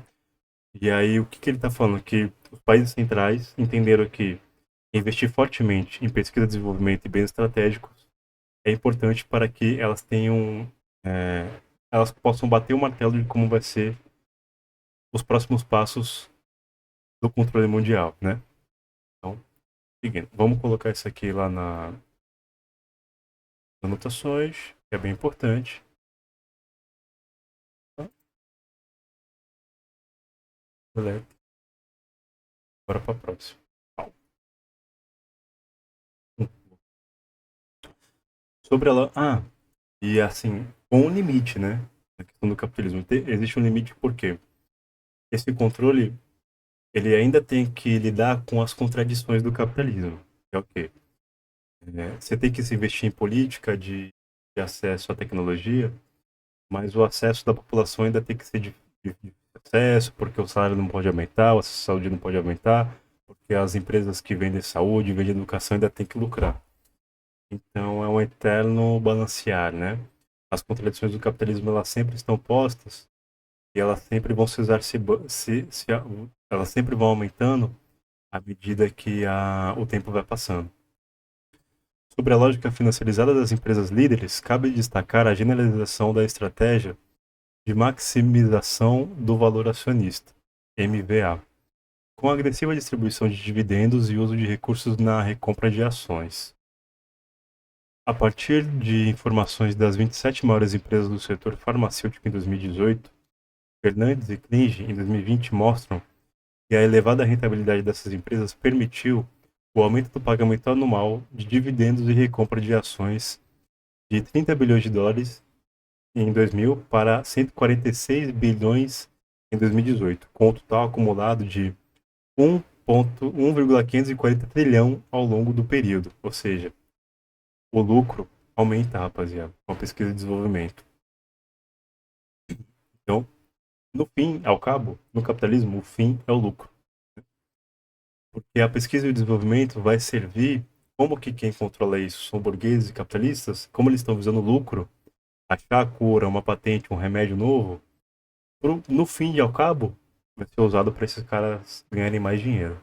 E aí, o que ele está falando? Que os países centrais entenderam que investir fortemente em pesquisa, desenvolvimento e bens estratégicos é importante para que elas tenham, elas possam bater o martelo de como vai ser os próximos passos do controle mundial, né? Então, seguindo, vamos colocar isso aqui lá nas anotações, que é bem importante. Beleza. Bora para a próxima. Sobre ela. E assim, com um limite, né? Na questão do capitalismo. Existe um limite porque esse controle ele ainda tem que lidar com as contradições do capitalismo. Que é o quê? Você tem que se investir em política de acesso à tecnologia, mas o acesso da população ainda tem que ser de acesso, porque o salário não pode aumentar, o acesso à saúde não pode aumentar, porque as empresas que vendem saúde, vendem educação ainda tem que lucrar. Então é um eterno balancear, né? As contradições do capitalismo elas sempre estão postas e elas sempre vão elas sempre vão aumentando à medida que o tempo vai passando. Sobre a lógica financiarizada das empresas líderes, cabe destacar a generalização da estratégia de maximização do valor acionista. MVA, com agressiva distribuição de dividendos e uso de recursos na recompra de ações. A partir de informações das 27 maiores empresas do setor farmacêutico em 2018, Fernandes e Klinge, em 2020, mostram que a elevada rentabilidade dessas empresas permitiu o aumento do pagamento anual de dividendos e recompra de ações de 30 bilhões de dólares em 2000 para 146 bilhões em 2018, com um total acumulado de 1,540 trilhão ao longo do período. Ou seja, o lucro aumenta, rapaziada, com a pesquisa e desenvolvimento. Então, no fim, ao cabo, no capitalismo, o fim é o lucro. Porque a pesquisa e o desenvolvimento vai servir, como que quem controla isso são burgueses e capitalistas, como eles estão visando lucro, achar a cura, uma patente, um remédio novo, no fim e ao cabo, vai ser usado para esses caras ganharem mais dinheiro.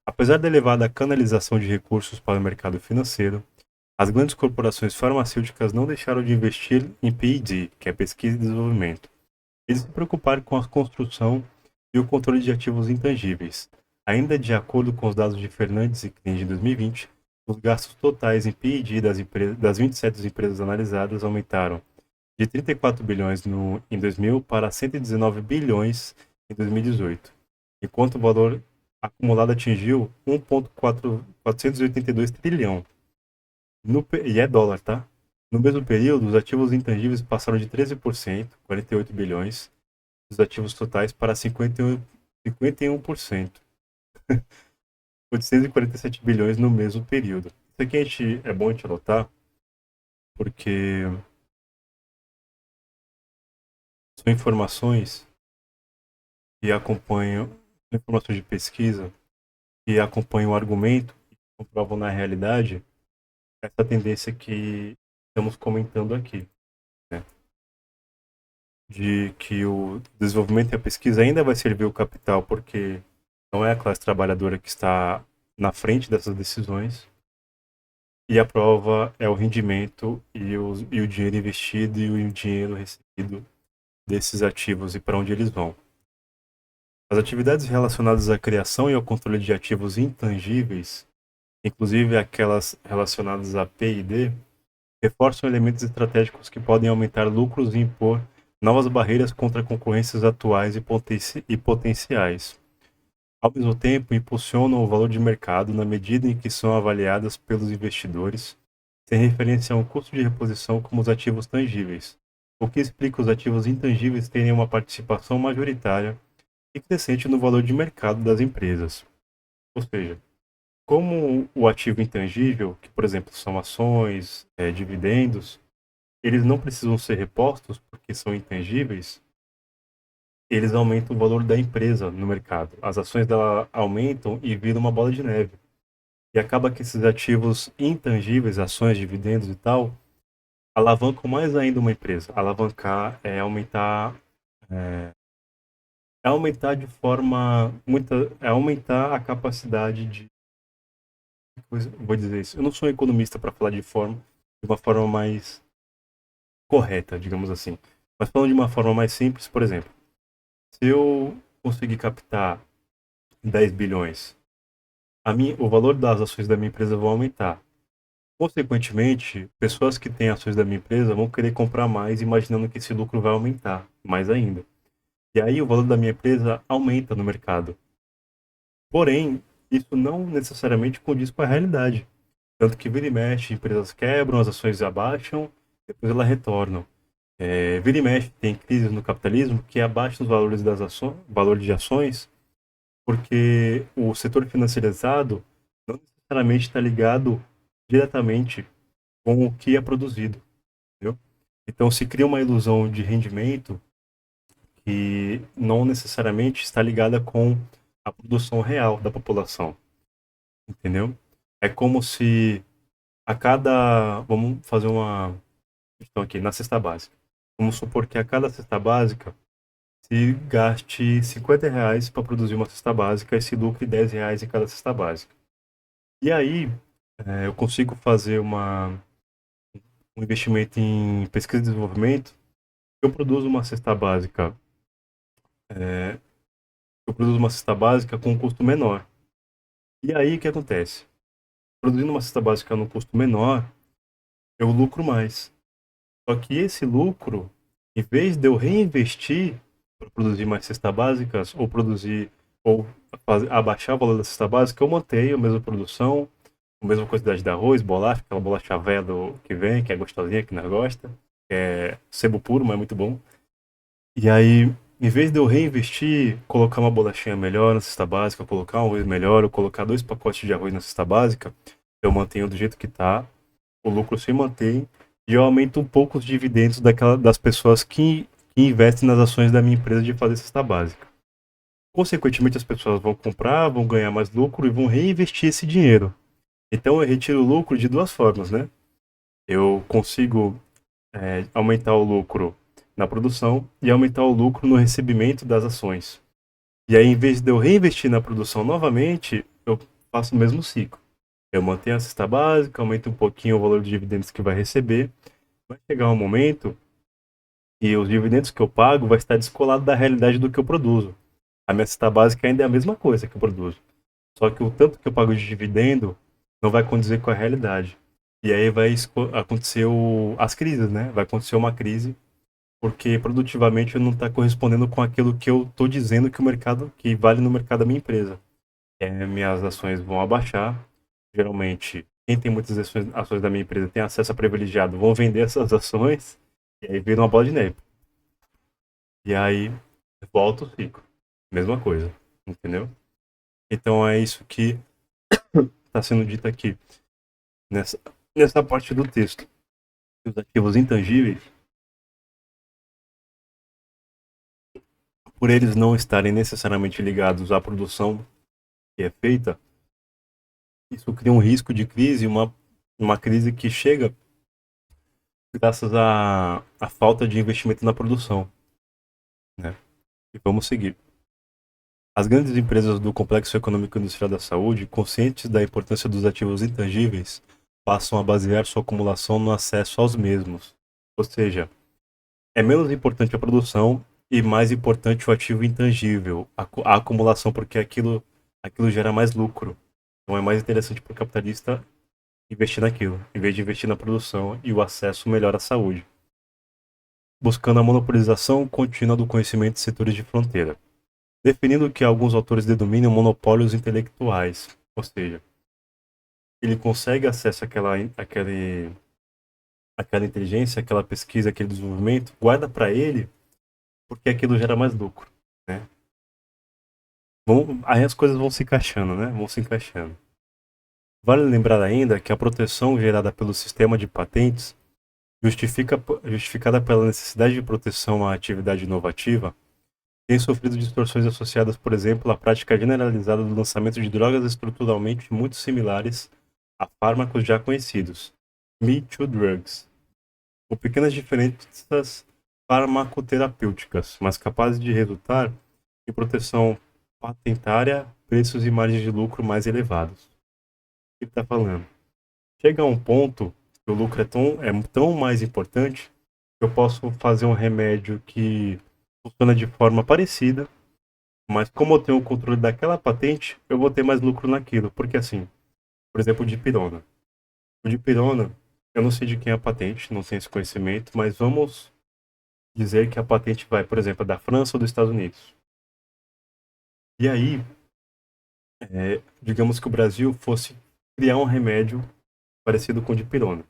Apesar da elevada canalização de recursos para o mercado financeiro, as grandes corporações farmacêuticas não deixaram de investir em P&D, que é pesquisa e desenvolvimento. Eles se preocuparam com a construção e o controle de ativos intangíveis. Ainda de acordo com os dados de Fernandes e Klinge de 2020, os gastos totais em P&D das 27 empresas analisadas aumentaram de 34 bilhões em 2000 para 119 bilhões em 2018, enquanto o valor acumulado atingiu 1,482 trilhão. E é dólar, tá? No mesmo período, os ativos intangíveis passaram de 13%, 48 bilhões, dos ativos totais para 51%, 847 bilhões no mesmo período. Isso aqui é bom a gente anotar, porque são informações que acompanham, informações de pesquisa que acompanham o argumento e comprovam na realidade essa tendência que estamos comentando aqui, né? De que o desenvolvimento e a pesquisa ainda vai servir o capital, porque não é a classe trabalhadora que está na frente dessas decisões, e a prova é o rendimento e o dinheiro investido e o dinheiro recebido desses ativos e para onde eles vão. As atividades relacionadas à criação e ao controle de ativos intangíveis, inclusive aquelas relacionadas a P&D, reforçam elementos estratégicos que podem aumentar lucros e impor novas barreiras contra concorrências atuais e potenciais. Ao mesmo tempo, impulsionam o valor de mercado na medida em que são avaliadas pelos investidores, sem referência a um custo de reposição como os ativos tangíveis, o que explica os ativos intangíveis terem uma participação majoritária e crescente no valor de mercado das empresas. Ou seja, como o ativo intangível, que por exemplo são ações, dividendos, eles não precisam ser repostos porque são intangíveis, eles aumentam o valor da empresa no mercado. As ações dela aumentam e viram uma bola de neve. E acaba que esses ativos intangíveis, ações, dividendos e tal, alavancam mais ainda uma empresa. Alavancar é aumentar de forma é aumentar a capacidade de, vou dizer isso. Eu não sou um economista para falar de uma forma mais correta, digamos assim. Mas falando de uma forma mais simples, por exemplo, se eu conseguir captar 10 bilhões, o valor das ações da minha empresa vão aumentar. Consequentemente, pessoas que têm ações da minha empresa vão querer comprar mais, imaginando que esse lucro vai aumentar mais ainda. E aí o valor da minha empresa aumenta no mercado. Porém, isso não necessariamente condiz com a realidade. Tanto que vira e mexe, empresas quebram, as ações abaixam, depois elas retornam. Vira e mexe, tem crises no capitalismo que abaixam os valores das ações, valor de ações, porque o setor financiarizado não necessariamente está ligado diretamente com o que é produzido, entendeu? Então se cria uma ilusão de rendimento que não necessariamente está ligada com a produção real da população, entendeu? É como se vamos fazer uma questão aqui, na cesta básica. Vamos supor que a cada cesta básica se gaste R$ 50 para produzir uma cesta básica e se lucre R$ 10 em cada cesta básica. E aí, eu consigo fazer um investimento em pesquisa e desenvolvimento. Eu produzo uma cesta básica, eu produzo uma cesta básica com um custo menor. E aí o que acontece? Produzindo uma cesta básica num custo menor, eu lucro mais. Só que esse lucro, em vez de eu reinvestir para produzir mais cestas básicas, ou produzir, ou abaixar o valor da cesta básica, eu mantenho a mesma produção, a mesma quantidade de arroz, bolacha, aquela bolacha velha que vem, que é gostosinha, que nós gosta, que é sebo puro, mas é muito bom. E aí, em vez de eu reinvestir, colocar uma bolachinha melhor na cesta básica, colocar um arroz melhor, ou colocar 2 pacotes de arroz na cesta básica, eu mantenho do jeito que tá, o lucro se mantém e eu aumento um pouco os dividendos das pessoas que investem nas ações da minha empresa de fazer cesta básica. Consequentemente, as pessoas vão comprar, vão ganhar mais lucro e vão reinvestir esse dinheiro. Então, eu retiro o lucro de duas formas, né? Eu consigo aumentar o lucro na produção e aumentar o lucro no recebimento das ações. E aí, em vez de eu reinvestir na produção novamente, eu faço o mesmo ciclo. Eu mantenho a cesta básica, aumento um pouquinho o valor de dividendos que vai receber. Vai chegar um momento e os dividendos que eu pago vai estar descolado da realidade do que eu produzo. A minha cesta básica ainda é a mesma coisa que eu produzo. Só que o tanto que eu pago de dividendo não vai condizer com a realidade. E aí vai acontecer as crises, né? Vai acontecer uma crise porque produtivamente não está correspondendo com aquilo que eu estou dizendo que o mercado, que vale no mercado da minha empresa. Minhas ações vão abaixar. Geralmente, quem tem muitas ações da minha empresa tem acesso a privilegiado, vão vender essas ações e aí vira uma bola de neve. E aí volta o ciclo. Mesma coisa, entendeu? Então é isso que está sendo dito aqui nessa, nessa parte do texto. Os ativos intangíveis, por eles não estarem necessariamente ligados à produção que é feita, isso cria um risco de crise, uma crise que chega graças à falta de investimento na produção, né? E vamos seguir. As grandes empresas do complexo econômico industrial da saúde, conscientes da importância dos ativos intangíveis, passam a basear sua acumulação no acesso aos mesmos. Ou seja, é menos importante a produção e mais importante o ativo intangível, a acumulação, porque aquilo gera mais lucro. Então é mais interessante para o capitalista investir naquilo, em vez de investir na produção e o acesso melhor à saúde. Buscando a monopolização contínua do conhecimento de setores de fronteira. Definindo o que alguns autores denominam monopólios intelectuais, ou seja, ele consegue acesso àquela inteligência, àquela pesquisa, aquele desenvolvimento, guarda para ele, porque aquilo gera mais lucro, né? Aí as coisas vão se encaixando, né? Vão se encaixando. Vale lembrar ainda que a proteção gerada pelo sistema de patentes, justificada pela necessidade de proteção à atividade inovativa, tem sofrido distorções associadas, por exemplo, à prática generalizada do lançamento de drogas estruturalmente muito similares a fármacos já conhecidos, Me Too Drugs, com pequenas diferenças farmacoterapêuticas, mas capazes de resultar em proteção patentária, preços e margens de lucro mais elevados. O que ele está falando? Chega a um ponto que o lucro é tão mais importante que eu posso fazer um remédio que funciona de forma parecida, mas como eu tenho o controle daquela patente, eu vou ter mais lucro naquilo. Porque assim, por exemplo, o dipirona. O dipirona, eu não sei de quem é a patente, não tenho esse conhecimento, mas vamos dizer que a patente vai, por exemplo, da França ou dos Estados Unidos. E aí, digamos que o Brasil fosse criar um remédio parecido com o dipirona.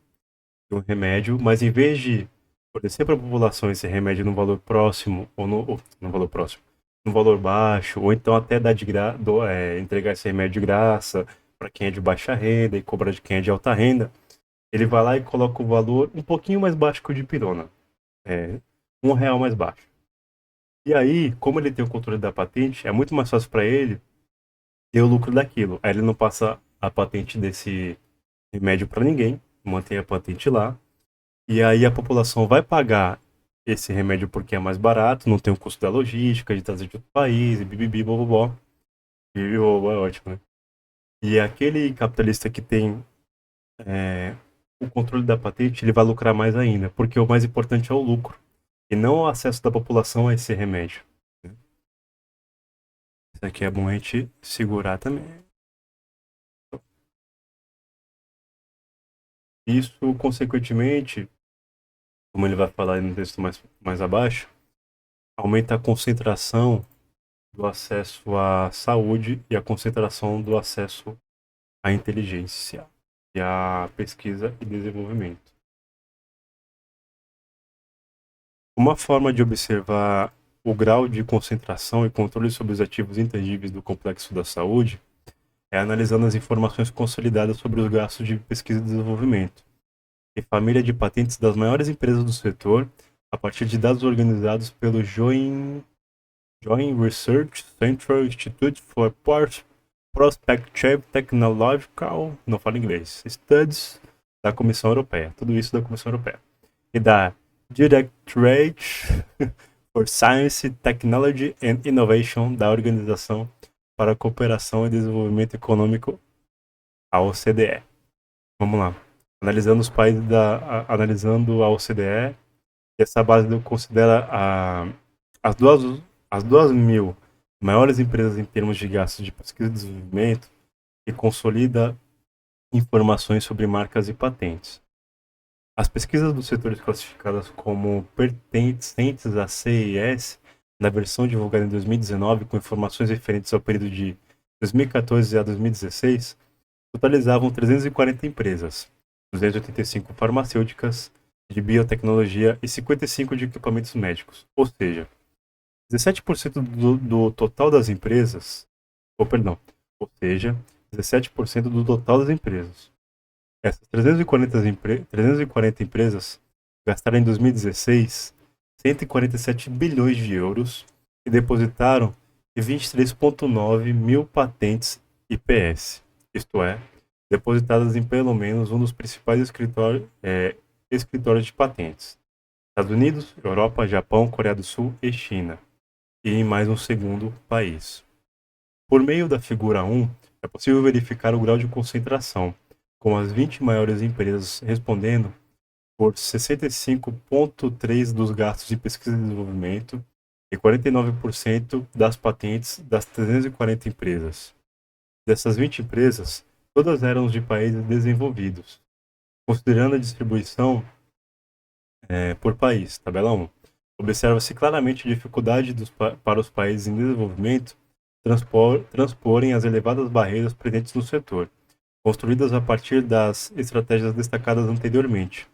Um remédio, mas em vez de fornecer para a população esse remédio num valor próximo, ou no valor próximo, num valor baixo, ou então até dar entregar esse remédio de graça para quem é de baixa renda e cobrar de quem é de alta renda, ele vai lá e coloca o valor um pouquinho mais baixo que o de pirona, R$ 1 mais baixo. E aí, como ele tem o controle da patente, é muito mais fácil para ele ter o lucro daquilo. Aí ele não passa a patente desse remédio para ninguém, mantém a patente lá. E aí a população vai pagar esse remédio porque é mais barato, não tem o custo da logística, de trazer de outro país, e bibibi, bobobó. Bibibi, bobobó é ótimo, né? E aquele capitalista que tem o controle da patente, ele vai lucrar mais ainda, porque o mais importante é o lucro, e não o acesso da população a esse remédio, né? Isso aqui é bom a gente segurar também. Isso, consequentemente, como ele vai falar no texto mais abaixo, aumenta a concentração do acesso à saúde e a concentração do acesso à inteligência e à pesquisa e desenvolvimento. Uma forma de observar o grau de concentração e controle sobre os ativos intangíveis do complexo da saúde é analisando as informações consolidadas sobre os gastos de pesquisa e desenvolvimento e família de patentes das maiores empresas do setor a partir de dados organizados pelo Joint Research Central Institute for Prospective Technological, não falo inglês, Studies da Comissão Europeia, tudo isso da Comissão Europeia, e da Directorate for Science, Technology and Innovation da Organização para a Cooperação e Desenvolvimento Econômico, a OCDE. Vamos lá. Analisando os países analisando a OCDE, essa base considera as duas mil maiores empresas em termos de gastos de pesquisa e desenvolvimento e consolida informações sobre marcas e patentes. As pesquisas dos setores classificadas como pertencentes à CIS, na versão divulgada em 2019, com informações referentes ao período de 2014 a 2016, totalizavam 340 empresas, 285 farmacêuticas, de biotecnologia e 55 de equipamentos médicos, ou seja, 17% do total das empresas, ou seja, 17% do total das empresas. Essas 340 empresas gastaram em 2016 147 bilhões de euros e depositaram 23,9 mil patentes IPS, isto é, depositadas em pelo menos um dos principais escritórios de patentes: Estados Unidos, Europa, Japão, Coreia do Sul e China, e em mais um segundo país. Por meio da figura 1, é possível verificar o grau de concentração, com as 20 maiores empresas respondendo por 65,3% dos gastos de pesquisa e desenvolvimento e 49% das patentes das 340 empresas. Dessas 20 empresas, todas eram de países desenvolvidos. Considerando a distribuição por país, tabela 1, observa-se claramente a dificuldade para os países em desenvolvimento transporem as elevadas barreiras presentes no setor, construídas a partir das estratégias destacadas anteriormente.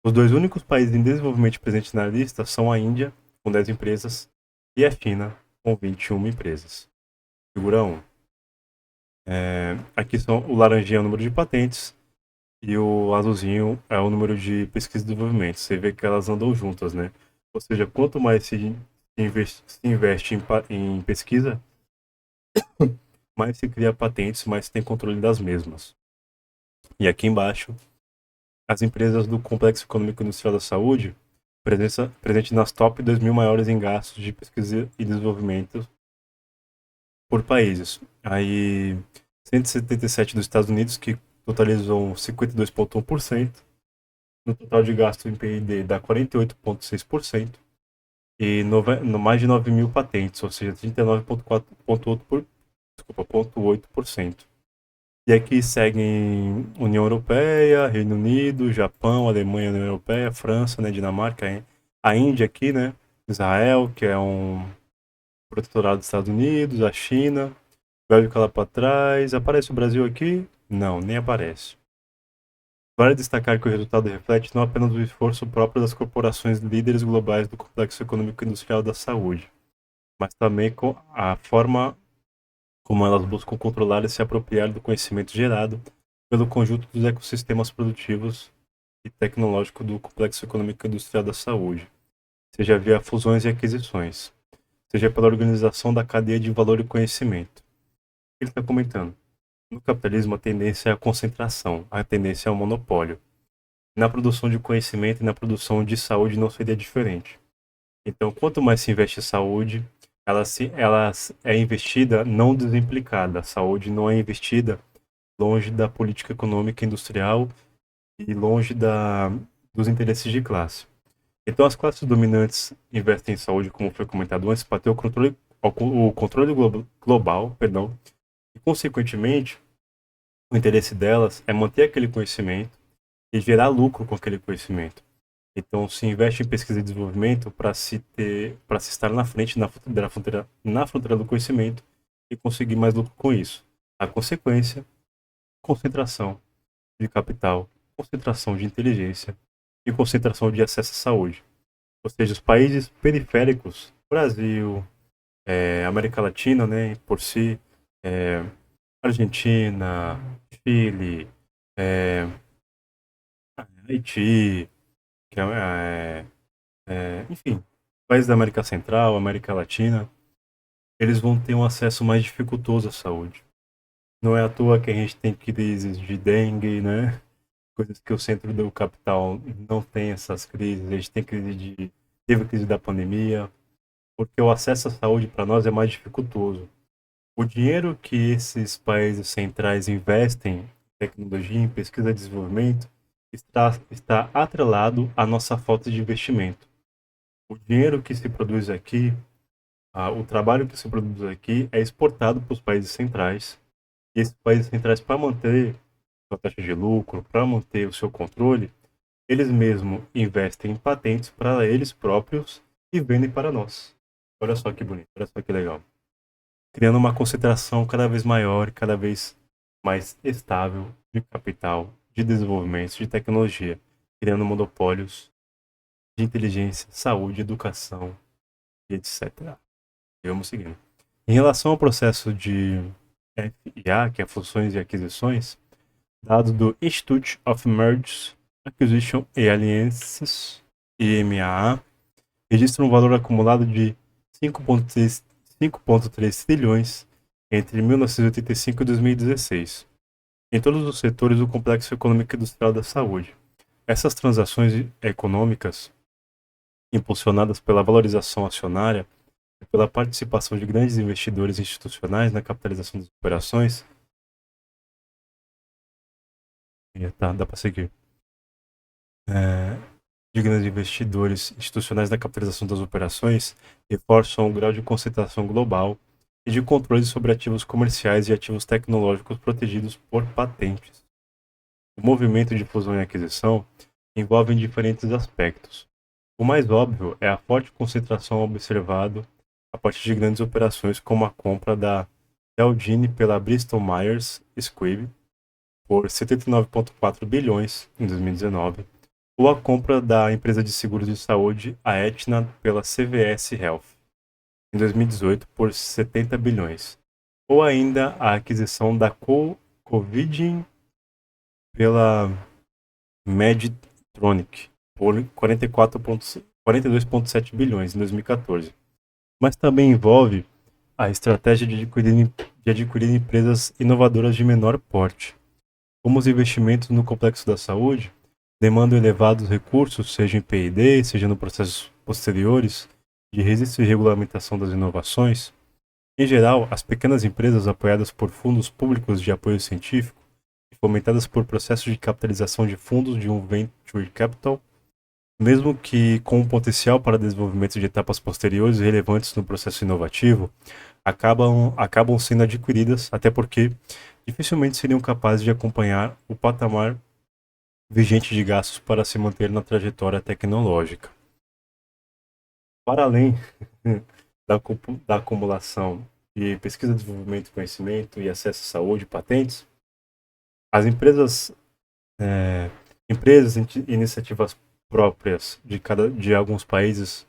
Os dois únicos países em desenvolvimento presentes na lista são a Índia, com 10 empresas, e a China, com 21 empresas. Figura 1. Aqui são o laranjinha é o número de patentes e o azulzinho é o número de pesquisa e desenvolvimento. Você vê que elas andam juntas, né? Ou seja, quanto mais se investe em pesquisa, mais se cria patentes, mais se tem controle das mesmas. E aqui embaixo, as empresas do Complexo Econômico Industrial da Saúde, presente nas top 2.000 maiores em gastos de pesquisa e desenvolvimento por países. Aí, 177 dos Estados Unidos, que totalizam 52,1%, no total de gasto em P&D dá 48,6%, e mais de 9 mil patentes, ou seja, 39,8%. E aqui seguem União Europeia, Reino Unido, Japão, Alemanha, União Europeia, França, né, Dinamarca, a Índia aqui, né, Israel, que é um protetorado dos Estados Unidos, a China, Bélgica lá para trás. Aparece o Brasil aqui? Não, nem aparece. Vale destacar que o resultado reflete não apenas o esforço próprio das corporações líderes globais do complexo econômico e industrial da saúde, mas também com a forma como elas buscam controlar e se apropriar do conhecimento gerado pelo conjunto dos ecossistemas produtivos e tecnológicos do complexo econômico e industrial da saúde, seja via fusões e aquisições, seja pela organização da cadeia de valor e conhecimento. Ele está comentando. No capitalismo, a tendência é a concentração, a tendência é o monopólio. Na produção de conhecimento e na produção de saúde não seria diferente. Então, quanto mais se investe em saúde, ela é investida não desimplicada. A saúde não é investida longe da política econômica e industrial e longe dos interesses de classe. Então, as classes dominantes investem em saúde, como foi comentado antes, para ter o o controle global, perdão, e consequentemente o interesse delas é manter aquele conhecimento e gerar lucro com aquele conhecimento. Então se investe em pesquisa e desenvolvimento para se estar na frente na fronteira do conhecimento e conseguir mais lucro com isso. A consequência, concentração de capital, concentração de inteligência e concentração de acesso à saúde. Ou seja, os países periféricos, Brasil, América Latina, né, por si, é, Argentina, Chile, é, Haiti, que enfim, países da América Central, América Latina, eles vão ter um acesso mais dificultoso à saúde. Não é à toa que a gente tem crises de dengue, né? Coisas que o centro do capital não tem essas crises. A gente tem teve crise da pandemia, porque o acesso à saúde para nós é mais dificultoso. O dinheiro que esses países centrais investem em tecnologia, em pesquisa e desenvolvimento, está atrelado à nossa falta de investimento. O dinheiro que se produz aqui, o trabalho que se produz aqui é exportado para os países centrais. E esses países centrais, para manter sua taxa de lucro, para manter o seu controle, eles mesmos investem em patentes para eles próprios e vendem para nós. Olha só que bonito, olha só que legal. Criando uma concentração cada vez maior, cada vez mais estável de capital, de desenvolvimento, de tecnologia, criando monopólios de inteligência, saúde, educação e etc. E vamos seguindo. Em relação ao processo de FIA, que é Funções e Aquisições, dados do Institute of Mergers, Acquisition and Alliances, IMAA, registram um valor acumulado de 5,3 trilhões entre 1985 e 2016, em todos os setores do complexo econômico e industrial da saúde. Essas transações econômicas, impulsionadas pela valorização acionária e pela participação de grandes investidores institucionais na capitalização das operações, dá para seguir. De grandes investidores institucionais na capitalização das operações reforçam o grau de concentração global e de controle sobre ativos comerciais e ativos tecnológicos protegidos por patentes. O movimento de fusão e aquisição envolve diferentes aspectos. O mais óbvio é a forte concentração observada a partir de grandes operações como a compra da Celgene pela Bristol Myers Squibb por 79,4 bilhões em 2019, ou a compra da empresa de seguros de saúde, a Aetna, pela CVS Health, em 2018, por 70 bilhões, ou ainda a aquisição da Covidien pela Medtronic, por 42,7 bilhões em 2014. Mas também envolve a estratégia de adquirir empresas inovadoras de menor porte. Como os investimentos no complexo da saúde demandam elevados recursos, seja em P&D, seja no processos posteriores de registro e regulamentação das inovações, em geral, as pequenas empresas apoiadas por fundos públicos de apoio científico e fomentadas por processos de capitalização de fundos de um venture capital, mesmo que com um potencial para desenvolvimento de etapas posteriores relevantes no processo inovativo, acabam sendo adquiridas, até porque dificilmente seriam capazes de acompanhar o patamar vigente de gastos para se manter na trajetória tecnológica. Para além da acumulação de pesquisa, desenvolvimento, conhecimento e acesso à saúde e patentes, as empresas e iniciativas próprias de alguns países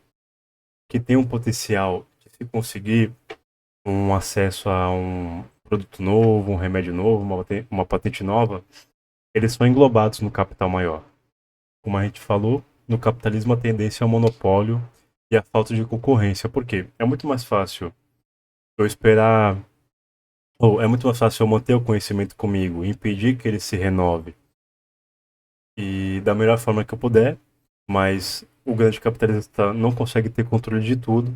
que têm um potencial de se conseguir um acesso a um produto novo, um remédio novo, uma patente nova, eles são englobados no capital maior. Como a gente falou, no capitalismo a tendência é o monopólio e a falta de concorrência. Por quê? É muito mais fácil eu esperar, ou é muito mais fácil eu manter o conhecimento comigo e impedir que ele se renove e da melhor forma que eu puder, mas o grande capitalista não consegue ter controle de tudo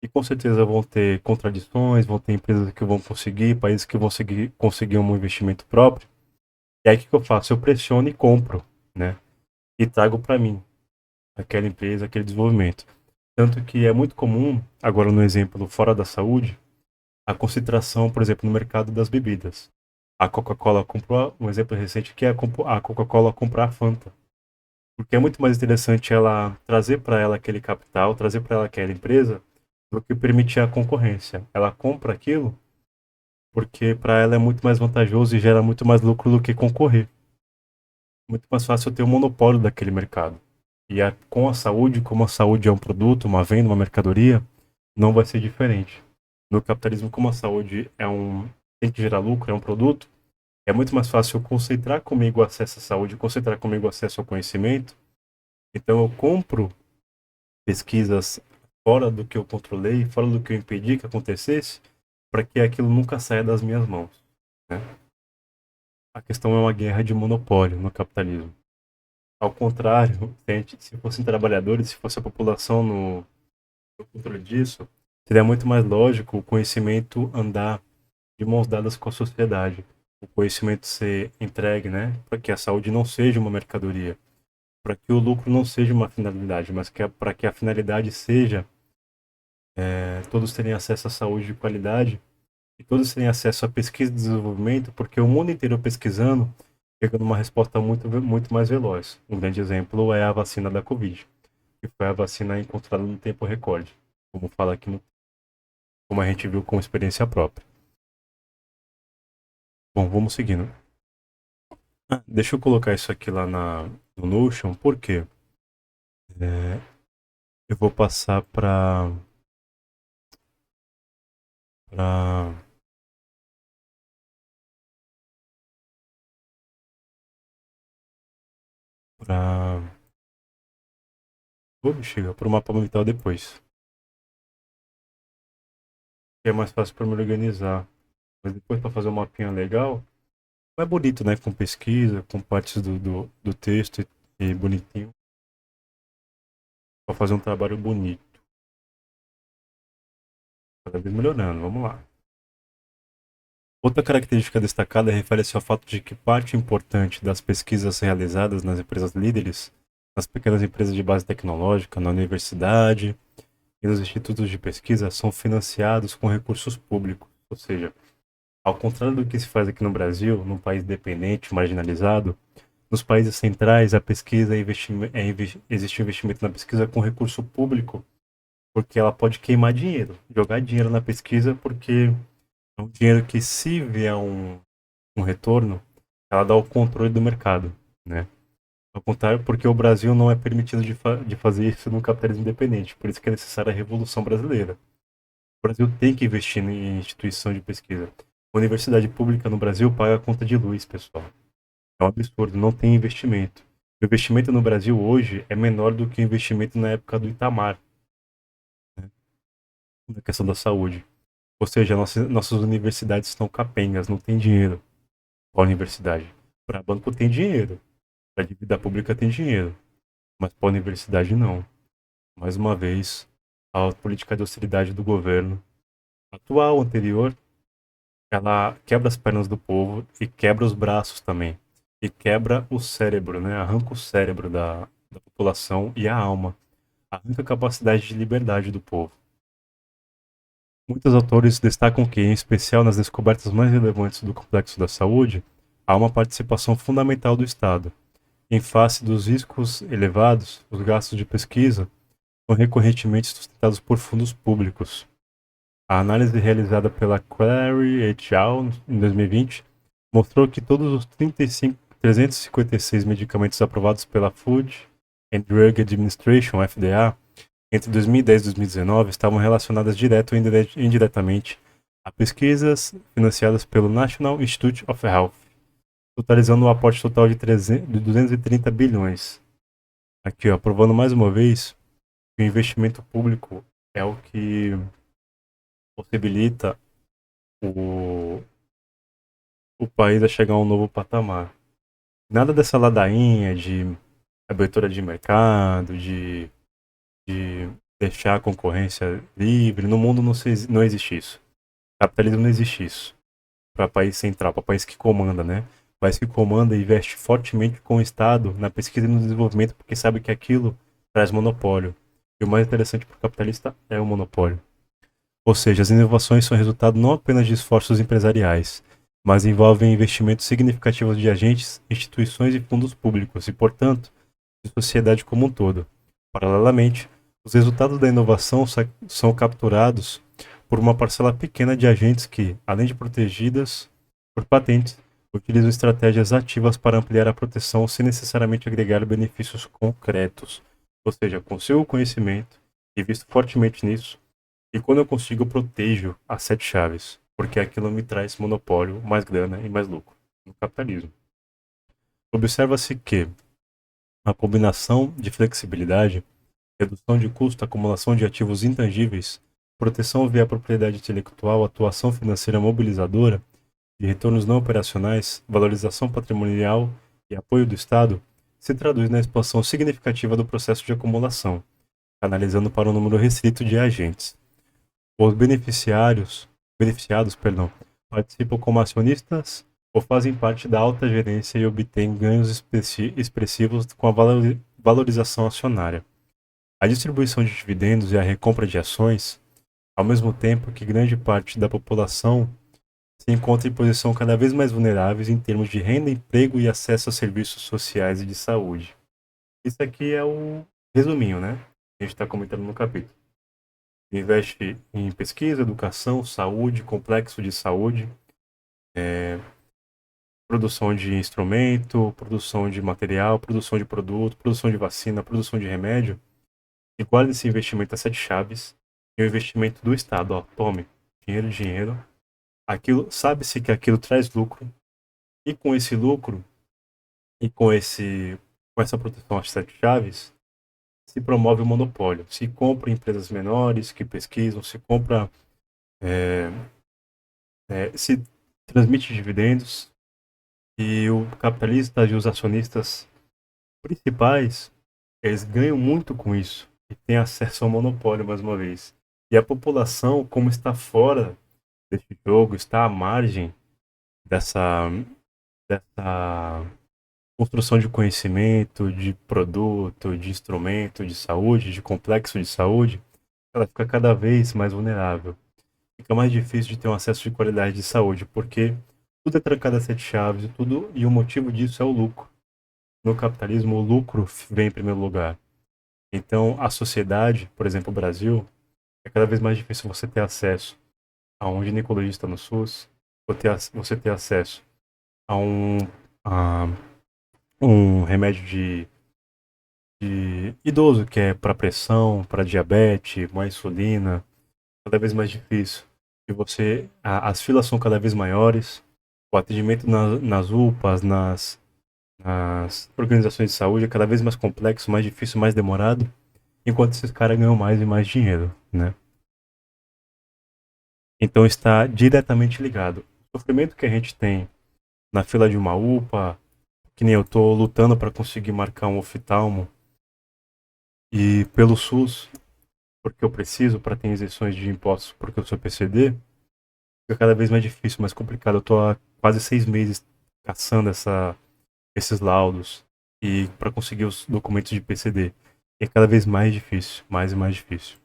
e com certeza vão ter contradições, vão ter empresas que vão conseguir, países que vão conseguir um investimento próprio. E aí o que eu faço? Eu pressiono e compro, né? E trago para mim aquela empresa, aquele desenvolvimento. Tanto que é muito comum, agora no exemplo fora da saúde, a concentração, por exemplo, no mercado das bebidas. A Coca-Cola comprou, um exemplo recente que é a Coca-Cola comprar a Fanta. Porque é muito mais interessante ela trazer para ela aquele capital, trazer para ela aquela empresa, do que permitir a concorrência. Ela compra aquilo porque para ela é muito mais vantajoso e gera muito mais lucro do que concorrer. Muito mais fácil ter o monopólio daquele mercado. E com a saúde, como a saúde é um produto, uma venda, uma mercadoria, não vai ser diferente. No capitalismo, como a saúde tem que gerar lucro, é um produto, é muito mais fácil eu concentrar comigo o acesso à saúde, concentrar comigo o acesso ao conhecimento. Então eu compro pesquisas fora do que eu controlei, fora do que eu impedi que acontecesse, para que aquilo nunca saia das minhas mãos, né? A questão é uma guerra de monopólio no capitalismo. Ao contrário, se fossem trabalhadores, se fosse a população no controle disso, seria muito mais lógico o conhecimento andar de mãos dadas com a sociedade. O conhecimento ser entregue, né, para que a saúde não seja uma mercadoria, para que o lucro não seja uma finalidade, mas para que a finalidade seja todos terem acesso à saúde de qualidade e todos terem acesso à pesquisa e desenvolvimento, porque o mundo inteiro pesquisando chega numa resposta muito mais veloz. Um grande exemplo é a vacina da Covid, que foi a vacina encontrada no tempo recorde, como fala aqui como a gente viu com experiência própria. Bom, vamos seguindo. Deixa eu colocar isso aqui lá no Notion, porque eu vou passar para para chega para o mapa mental depois. Que é mais fácil para me organizar. Mas depois para fazer um mapinha legal, é bonito, né? Com pesquisa, com partes do texto e bonitinho. Para fazer um trabalho bonito. Cada vez melhorando, vamos lá. Outra característica destacada refere-se ao fato de que parte importante das pesquisas realizadas nas empresas líderes, nas pequenas empresas de base tecnológica, na universidade e nos institutos de pesquisa são financiados com recursos públicos. Ou seja, ao contrário do que se faz aqui no Brasil, num país dependente, marginalizado, nos países centrais a pesquisa existe investimento na pesquisa com recurso público, porque ela pode queimar dinheiro, jogar dinheiro na pesquisa, porque é um dinheiro que, se vier um retorno, ela dá o controle do mercado, né? Ao contrário, porque o Brasil não é permitido de fazer isso no capitalismo independente. Por isso que é necessária a Revolução Brasileira. O Brasil tem que investir em instituição de pesquisa. A universidade pública no Brasil paga a conta de luz, pessoal. É um absurdo, não tem investimento. O investimento no Brasil hoje é menor do que o investimento na época do Itamar, né? Na questão da saúde. Ou seja, nossas universidades estão capengas, não tem dinheiro para a universidade. Para banco tem dinheiro, para dívida pública tem dinheiro, mas para a universidade não. Mais uma vez, a política de austeridade do governo atual, anterior, ela quebra as pernas do povo e quebra os braços também. E quebra o cérebro, né? Arranca o cérebro da população e a alma. Arranca a capacidade de liberdade do povo. Muitos autores destacam que, em especial nas descobertas mais relevantes do complexo da saúde, há uma participação fundamental do Estado. Em face dos riscos elevados, os gastos de pesquisa são recorrentemente sustentados por fundos públicos. A análise realizada pela Clary et al. Em 2020 mostrou que todos os 356 medicamentos aprovados pela Food and Drug Administration, FDA, entre 2010 e 2019 estavam relacionadas direto ou indiretamente a pesquisas financiadas pelo National Institute of Health, totalizando um aporte total de 230 bilhões. Aqui, ó, provando mais uma vez que o investimento público é o que possibilita o, o país a chegar a um novo patamar. Nada dessa ladainha de abertura de mercado, de deixar a concorrência livre. No mundo não existe isso. Capitalismo não existe isso. Para país central, para país que comanda, né? O país que comanda investe fortemente com o Estado na pesquisa e no desenvolvimento, porque sabe que aquilo traz monopólio. E o mais interessante para o capitalista é o monopólio. Ou seja, as inovações são resultado não apenas de esforços empresariais, mas envolvem investimentos significativos de agentes, instituições e fundos públicos e, portanto, de sociedade como um todo. Paralelamente, os resultados da inovação são capturados por uma parcela pequena de agentes que, além de protegidas por patentes, utilizam estratégias ativas para ampliar a proteção sem necessariamente agregar benefícios concretos. Ou seja, consigo conhecimento e visto fortemente nisso, e quando eu consigo, eu protejo as sete chaves, porque aquilo me traz monopólio, mais grana e mais lucro no capitalismo. Observa-se que a combinação de flexibilidade, redução de custo, acumulação de ativos intangíveis, proteção via propriedade intelectual, atuação financeira mobilizadora, de retornos não operacionais, valorização patrimonial e apoio do Estado, se traduz na expansão significativa do processo de acumulação, canalizando para um número restrito de agentes. Os beneficiados, participam como acionistas ou fazem parte da alta gerência e obtêm ganhos expressivos com a valorização acionária. A distribuição de dividendos e a recompra de ações, ao mesmo tempo que grande parte da população se encontra em posição cada vez mais vulneráveis em termos de renda, emprego e acesso a serviços sociais e de saúde. Isso aqui é o resuminho, né? A gente está comentando no capítulo. Investe em pesquisa, educação, saúde, complexo de saúde, produção de instrumento, produção de material, produção de produto, produção de vacina, produção de remédio. Igual esse investimento a sete chaves, e o investimento do Estado, ó, tome, dinheiro, dinheiro. Aquilo, sabe-se que aquilo traz lucro, e com esse lucro, e com essa proteção às sete chaves, se promove o monopólio. Se compra empresas menores que pesquisam, se compra, se transmite dividendos, e o capitalista e os acionistas principais, eles ganham muito com isso e têm acesso ao monopólio mais uma vez. E a população, como está fora desse jogo, está à margem dessa, dessa construção de conhecimento, de produto, de instrumento, de saúde, de complexo de saúde, ela fica cada vez mais vulnerável. Fica mais difícil de ter um acesso de qualidade de saúde, porque tudo é trancado a sete chaves e tudo, e o motivo disso é o lucro. No capitalismo, o lucro vem em primeiro lugar. Então, a sociedade, por exemplo, o Brasil, é cada vez mais difícil você ter acesso a um ginecologista no SUS, você ter acesso a a um remédio de idoso, que é para pressão, para diabetes, uma insulina, cada vez mais difícil. E as filas são cada vez maiores, o atendimento nas UPAs, nas organizações de saúde é cada vez mais complexo, mais difícil, mais demorado, enquanto esses caras ganham mais e mais dinheiro, né? Então está diretamente ligado. O sofrimento que a gente tem na fila de uma UPA, que nem eu tô lutando para conseguir marcar um oftalmo, e pelo SUS, porque eu preciso para ter isenções de impostos, porque eu sou PCD, fica cada vez mais difícil, mais complicado. Eu tô há quase 6 meses caçando esses laudos e para conseguir os documentos de PCD. E é cada vez mais difícil, mais e mais difícil.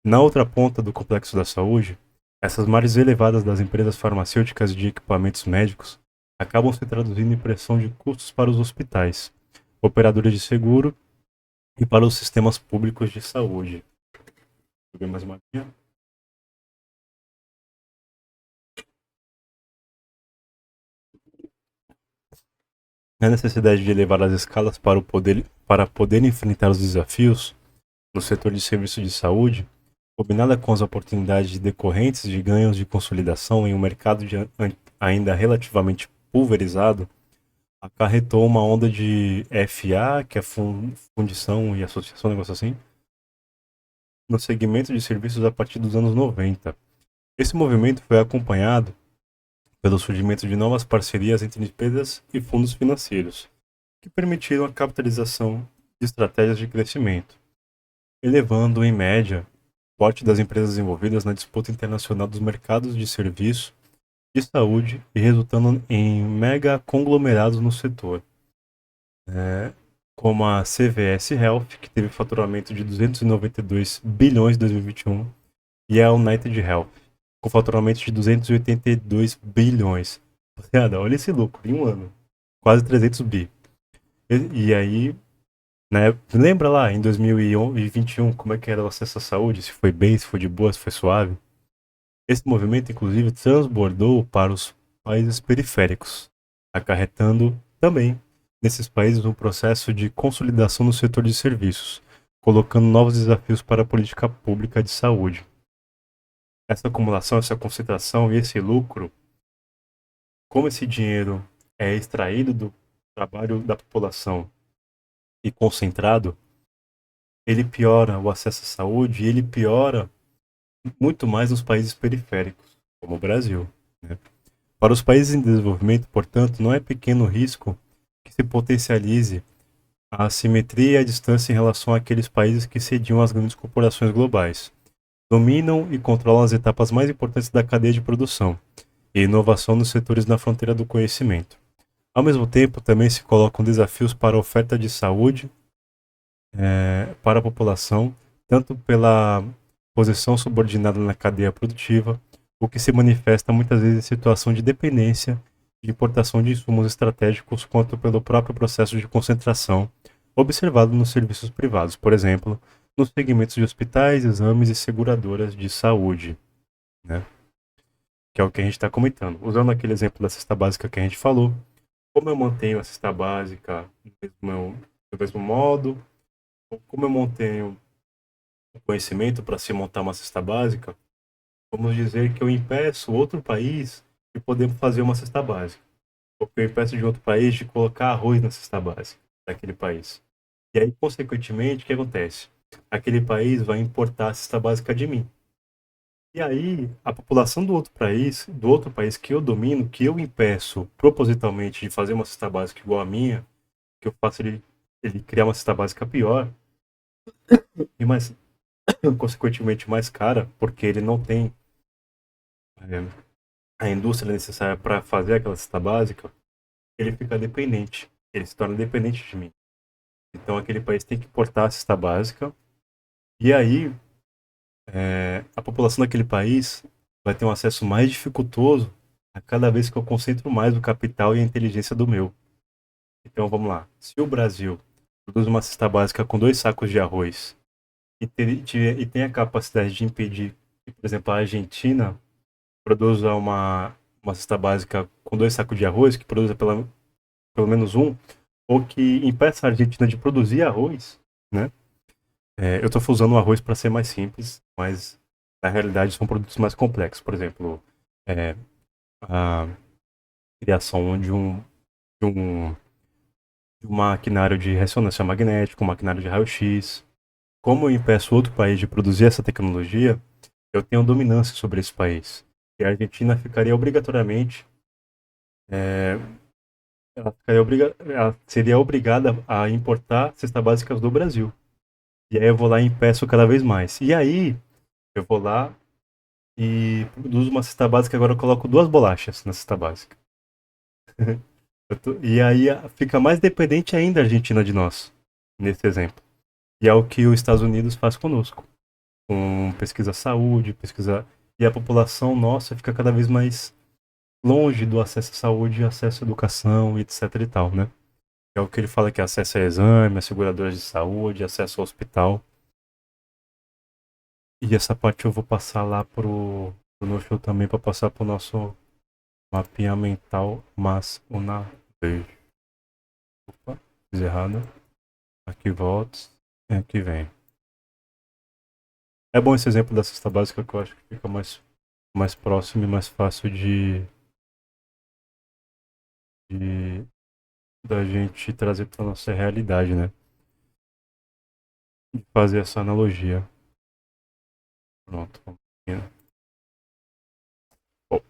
Na outra ponta do complexo da saúde, essas margens elevadas das empresas farmacêuticas e de equipamentos médicos acabam se traduzindo em pressão de custos para os hospitais, operadores de seguro e para os sistemas públicos de saúde. Deixa eu ver mais uma linha. A necessidade de elevar as escalas para poder enfrentar os desafios no setor de serviços de saúde, combinada com as oportunidades decorrentes de ganhos de consolidação em um mercado ainda relativamente pulverizado, acarretou uma onda de FA, que é fundição e associação, um negócio assim, no segmento de serviços a partir dos anos 90. Esse movimento foi acompanhado pelo surgimento de novas parcerias entre empresas e fundos financeiros, que permitiram a capitalização de estratégias de crescimento, elevando, em média, o porte das empresas envolvidas na disputa internacional dos mercados de serviço de saúde e resultando em mega conglomerados no setor. como a CVS Health, que teve faturamento de 292 bilhões em 2021, e a United Health, com faturamento de 282 bilhões. Rapaziada, olha esse lucro em um ano. Quase 300 bi. E aí, né, lembra lá em 2021 como é que era o acesso à saúde? Se foi bem, se foi de boa, se foi suave? Esse movimento, inclusive, transbordou para os países periféricos, acarretando também nesses países um processo de consolidação no setor de serviços, colocando novos desafios para a política pública de saúde. Essa acumulação, essa concentração e esse lucro, como esse dinheiro é extraído do trabalho da população e concentrado, ele piora o acesso à saúde e ele piora muito mais nos países periféricos, como o Brasil, né? Para os países em desenvolvimento, portanto, não é pequeno risco que se potencialize a assimetria e a distância em relação àqueles países que sediam as grandes corporações globais, dominam e controlam as etapas mais importantes da cadeia de produção e inovação nos setores na fronteira do conhecimento. Ao mesmo tempo, também se colocam desafios para a oferta de saúde para a população, tanto pela posição subordinada na cadeia produtiva, o que se manifesta muitas vezes em situação de dependência de importação de insumos estratégicos, quanto pelo próprio processo de concentração observado nos serviços privados, por exemplo, nos segmentos de hospitais, exames e seguradoras de saúde, né? Que é o que a gente está comentando. Usando aquele exemplo da cesta básica que a gente falou, como eu mantenho a cesta básica do mesmo modo, como eu mantenho o conhecimento para se montar uma cesta básica, vamos dizer que eu impeço outro país de poder fazer uma cesta básica. Ou que eu impeço de outro país de colocar arroz na cesta básica daquele país. E aí, consequentemente, o que acontece? Aquele país vai importar a cesta básica de mim. E aí, a população do outro país que eu domino, que eu impeço propositalmente de fazer uma cesta básica igual a minha, que eu faço ele criar uma cesta básica pior, e mais, consequentemente mais cara, porque ele não tem a indústria necessária para fazer aquela cesta básica, ele fica dependente. Ele se torna dependente de mim. Então aquele país tem que importar a cesta básica. E aí a população daquele país vai ter um acesso mais dificultoso a cada vez que eu concentro mais o capital e a inteligência do meu. Então vamos lá. Se o Brasil produz uma cesta básica com 2 sacos de arroz e tem a capacidade de impedir que, por exemplo, a Argentina produza uma cesta básica com 2 sacos de arroz, que produza pelo menos um, ou que impeça a Argentina de produzir arroz, né? Eu estou usando o arroz para ser mais simples, mas na realidade são produtos mais complexos. Por exemplo, a criação de um, de um maquinário de ressonância magnética, um maquinário de raio-x. Como eu impeço outro país de produzir essa tecnologia, eu tenho dominância sobre esse país. E a Argentina ficaria obrigatoriamente ela seria obrigada a importar cestas básicas do Brasil. E aí eu vou lá e impeço cada vez mais. E aí eu vou lá e produzo uma cesta básica, agora eu coloco 2 bolachas na cesta básica. E aí fica mais dependente ainda a Argentina de nós, nesse exemplo. E é o que os Estados Unidos faz conosco. Com pesquisa saúde, pesquisa... E a população nossa fica cada vez mais longe do acesso à saúde, acesso à educação, etc e tal, né? É o que ele fala que é acesso a exame, a seguradoras de saúde, acesso ao hospital. E essa parte eu vou passar lá pro no show também, para passar pro nosso mapinha mental, mas uma vez. Opa, fiz errado. Aqui volta. E aqui vem. É bom esse exemplo da cesta básica que eu acho que fica mais próximo e mais fácil de da gente trazer para nossa realidade, né? De fazer essa analogia. Pronto. Vamos aqui, né? Bom,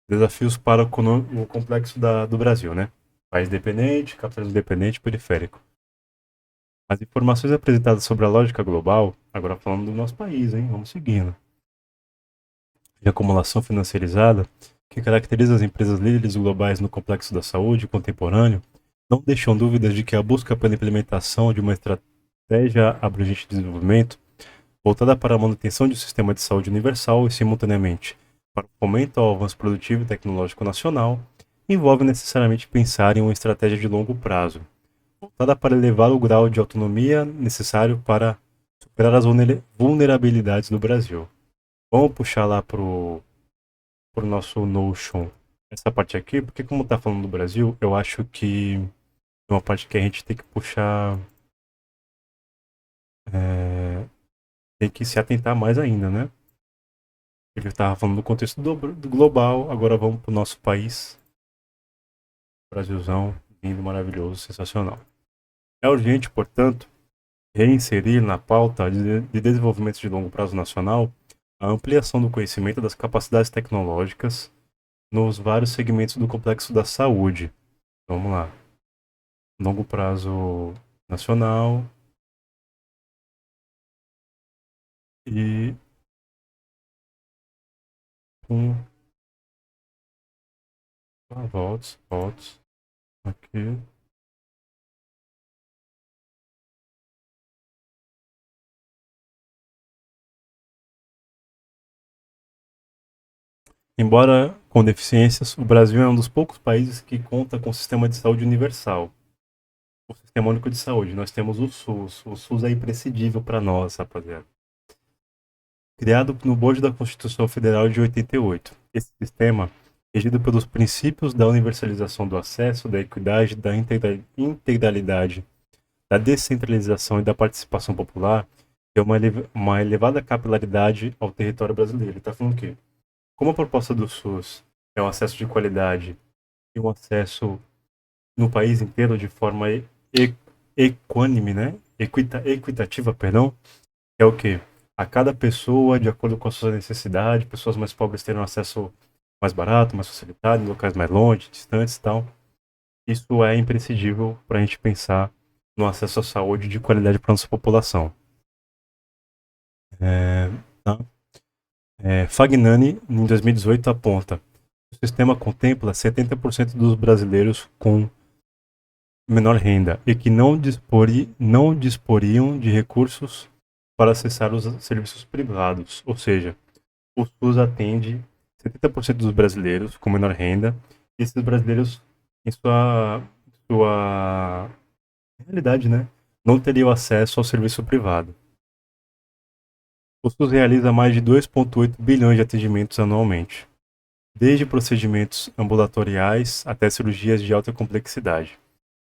desafios para o complexo do Brasil, né? País dependente, capitalismo dependente, periférico. As informações apresentadas sobre a lógica global, agora falando do nosso país, hein? Vamos seguindo. De acumulação financiarizada, que caracteriza as empresas líderes globais no complexo da saúde contemporâneo, não deixam dúvidas de que a busca pela implementação de uma estratégia abrangente de desenvolvimento, voltada para a manutenção de um sistema de saúde universal e, simultaneamente, para o fomento ao avanço produtivo e tecnológico nacional, envolve necessariamente pensar em uma estratégia de longo prazo, voltada para elevar o grau de autonomia necessário para superar as vulnerabilidades do Brasil. Vamos puxar lá pro nosso Notion essa parte aqui, porque como tá falando do Brasil, eu acho que é uma parte que a gente tem que puxar, tem que se atentar mais ainda, né? Ele estava falando do contexto do global, agora vamos pro nosso país, Brasilzão, lindo, maravilhoso, sensacional. É urgente, portanto, reinserir na pauta de desenvolvimento de longo prazo nacional a ampliação do conhecimento das capacidades tecnológicas nos vários segmentos do complexo da saúde. Vamos lá. Longo prazo nacional e um voltos aqui. Embora com deficiências, o Brasil é um dos poucos países que conta com um sistema de saúde universal. O Sistema Único de Saúde. Nós temos o SUS. O SUS é imprescindível para nós, rapaziada. Criado no bojo da Constituição Federal de 88. Esse sistema, regido pelos princípios da universalização do acesso, da equidade, da integralidade, da descentralização e da participação popular, tem uma elevada capilaridade ao território brasileiro. Ele está falando o quê? Como a proposta do SUS é um acesso de qualidade e um acesso no país inteiro de forma equânime, né? Equitativa, perdão, é o quê? A cada pessoa, de acordo com a sua necessidade, pessoas mais pobres terem um acesso mais barato, mais facilitado, em locais mais longe, distantes e tal. Isso é imprescindível para a gente pensar no acesso à saúde de qualidade para a nossa população. Tá? Fagnani, em 2018, aponta: o sistema contempla 70% dos brasileiros com menor renda e que não disporiam de recursos para acessar os serviços privados. Ou seja, o SUS atende 70% dos brasileiros com menor renda, e esses brasileiros, em sua realidade, né, não teriam acesso ao serviço privado. O SUS realiza mais de 2,8 bilhões de atendimentos anualmente, desde procedimentos ambulatoriais até cirurgias de alta complexidade,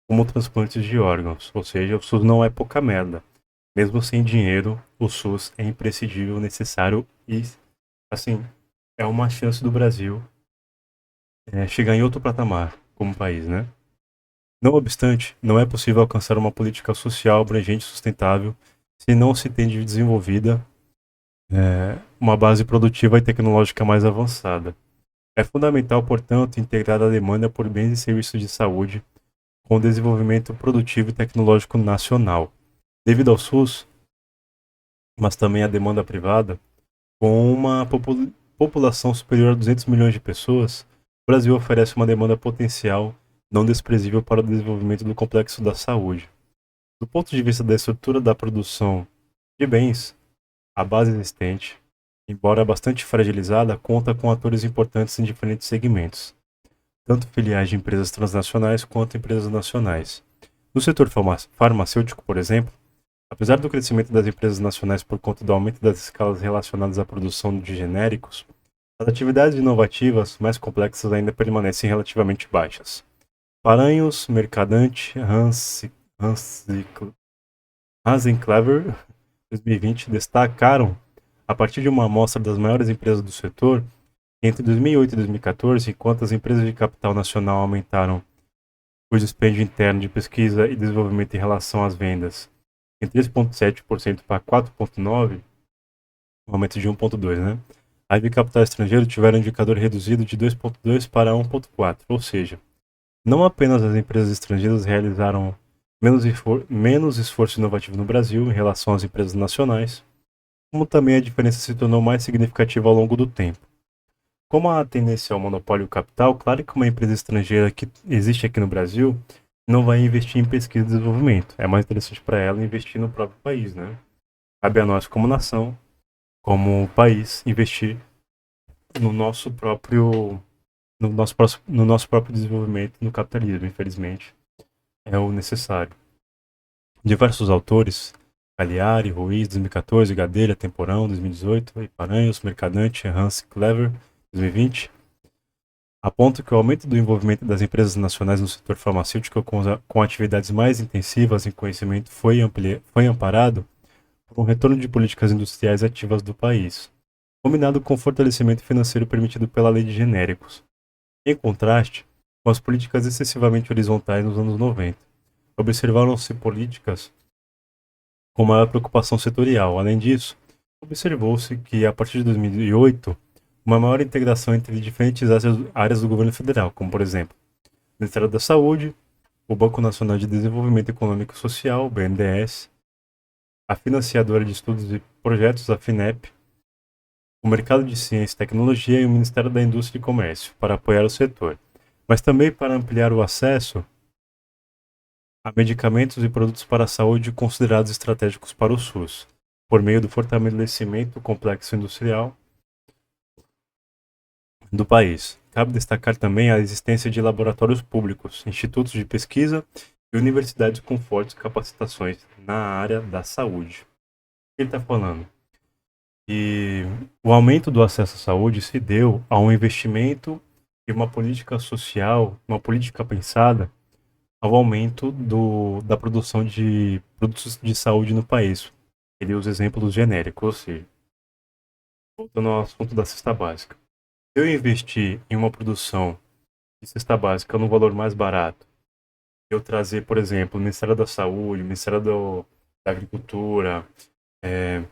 como transplantes de órgãos. Ou seja, o SUS não é pouca merda. Mesmo sem dinheiro, o SUS é imprescindível, necessário e, assim, é uma chance do Brasil chegar em outro patamar como país, né? Não obstante, não é possível alcançar uma política social abrangente e sustentável se não se tem de desenvolvida uma base produtiva e tecnológica mais avançada. É fundamental, portanto, integrar a demanda por bens e serviços de saúde com o desenvolvimento produtivo e tecnológico nacional. Devido ao SUS, mas também à demanda privada, com uma população superior a 200 milhões de pessoas, o Brasil oferece uma demanda potencial não desprezível para o desenvolvimento do complexo da saúde. Do ponto de vista da estrutura da produção de bens, a base existente, embora bastante fragilizada, conta com atores importantes em diferentes segmentos, tanto filiais de empresas transnacionais quanto empresas nacionais. No setor farmacêutico, por exemplo, apesar do crescimento das empresas nacionais por conta do aumento das escalas relacionadas à produção de genéricos, as atividades inovativas mais complexas ainda permanecem relativamente baixas. Paranhos, Mercadante, Hasenclever 2020 destacaram, a partir de uma amostra das maiores empresas do setor, que entre 2008 e 2014, enquanto as empresas de capital nacional aumentaram o dispêndio interno de pesquisa e desenvolvimento em relação às vendas em 3,7% para 4,9%, um aumento de 1,2%, né? As de capital estrangeiro tiveram um indicador reduzido de 2,2% para 1,4%, ou seja, não apenas as empresas estrangeiras realizaram menos esforço inovativo no Brasil em relação às empresas nacionais, como também a diferença se tornou mais significativa ao longo do tempo. Como a tendência ao monopólio capital, claro que uma empresa estrangeira que existe aqui no Brasil não vai investir em pesquisa e desenvolvimento. É mais interessante para ela investir no próprio país, né? Cabe a nós, como nação, como país, investir no nosso próprio, no nosso próprio desenvolvimento no capitalismo, infelizmente. É o necessário. Diversos autores, Cagliari, Ruiz, 2014, Gadelha, Temporão, 2018, Paranhos, Mercadante, Hans Clever, 2020, apontam que o aumento do envolvimento das empresas nacionais no setor farmacêutico com atividades mais intensivas em conhecimento foi amparado por um retorno de políticas industriais ativas do país, combinado com o fortalecimento financeiro permitido pela lei de genéricos, em contraste com as políticas excessivamente horizontais nos anos 90. Observaram-se políticas com maior preocupação setorial. Além disso, observou-se que, a partir de 2008, uma maior integração entre diferentes áreas do governo federal, como, por exemplo, o Ministério da Saúde, o Banco Nacional de Desenvolvimento Econômico e Social, o BNDES, a Financiadora de Estudos e Projetos, a FINEP, o Mercado de Ciência e Tecnologia e o Ministério da Indústria e Comércio, para apoiar o setor, mas também para ampliar o acesso a medicamentos e produtos para a saúde considerados estratégicos para o SUS, por meio do fortalecimento do complexo industrial do país. Cabe destacar também a existência de laboratórios públicos, institutos de pesquisa e universidades com fortes capacitações na área da saúde. O que ele está falando? E o aumento do acesso à saúde se deu a um investimento e uma política social, uma política pensada ao aumento da produção de produtos de saúde no país. Ele usa exemplos genéricos, ou seja, voltando ao assunto da cesta básica. Se eu investir em uma produção de cesta básica no valor mais barato, eu trazer, por exemplo, o Ministério da Saúde, o Ministério da Agricultura, é,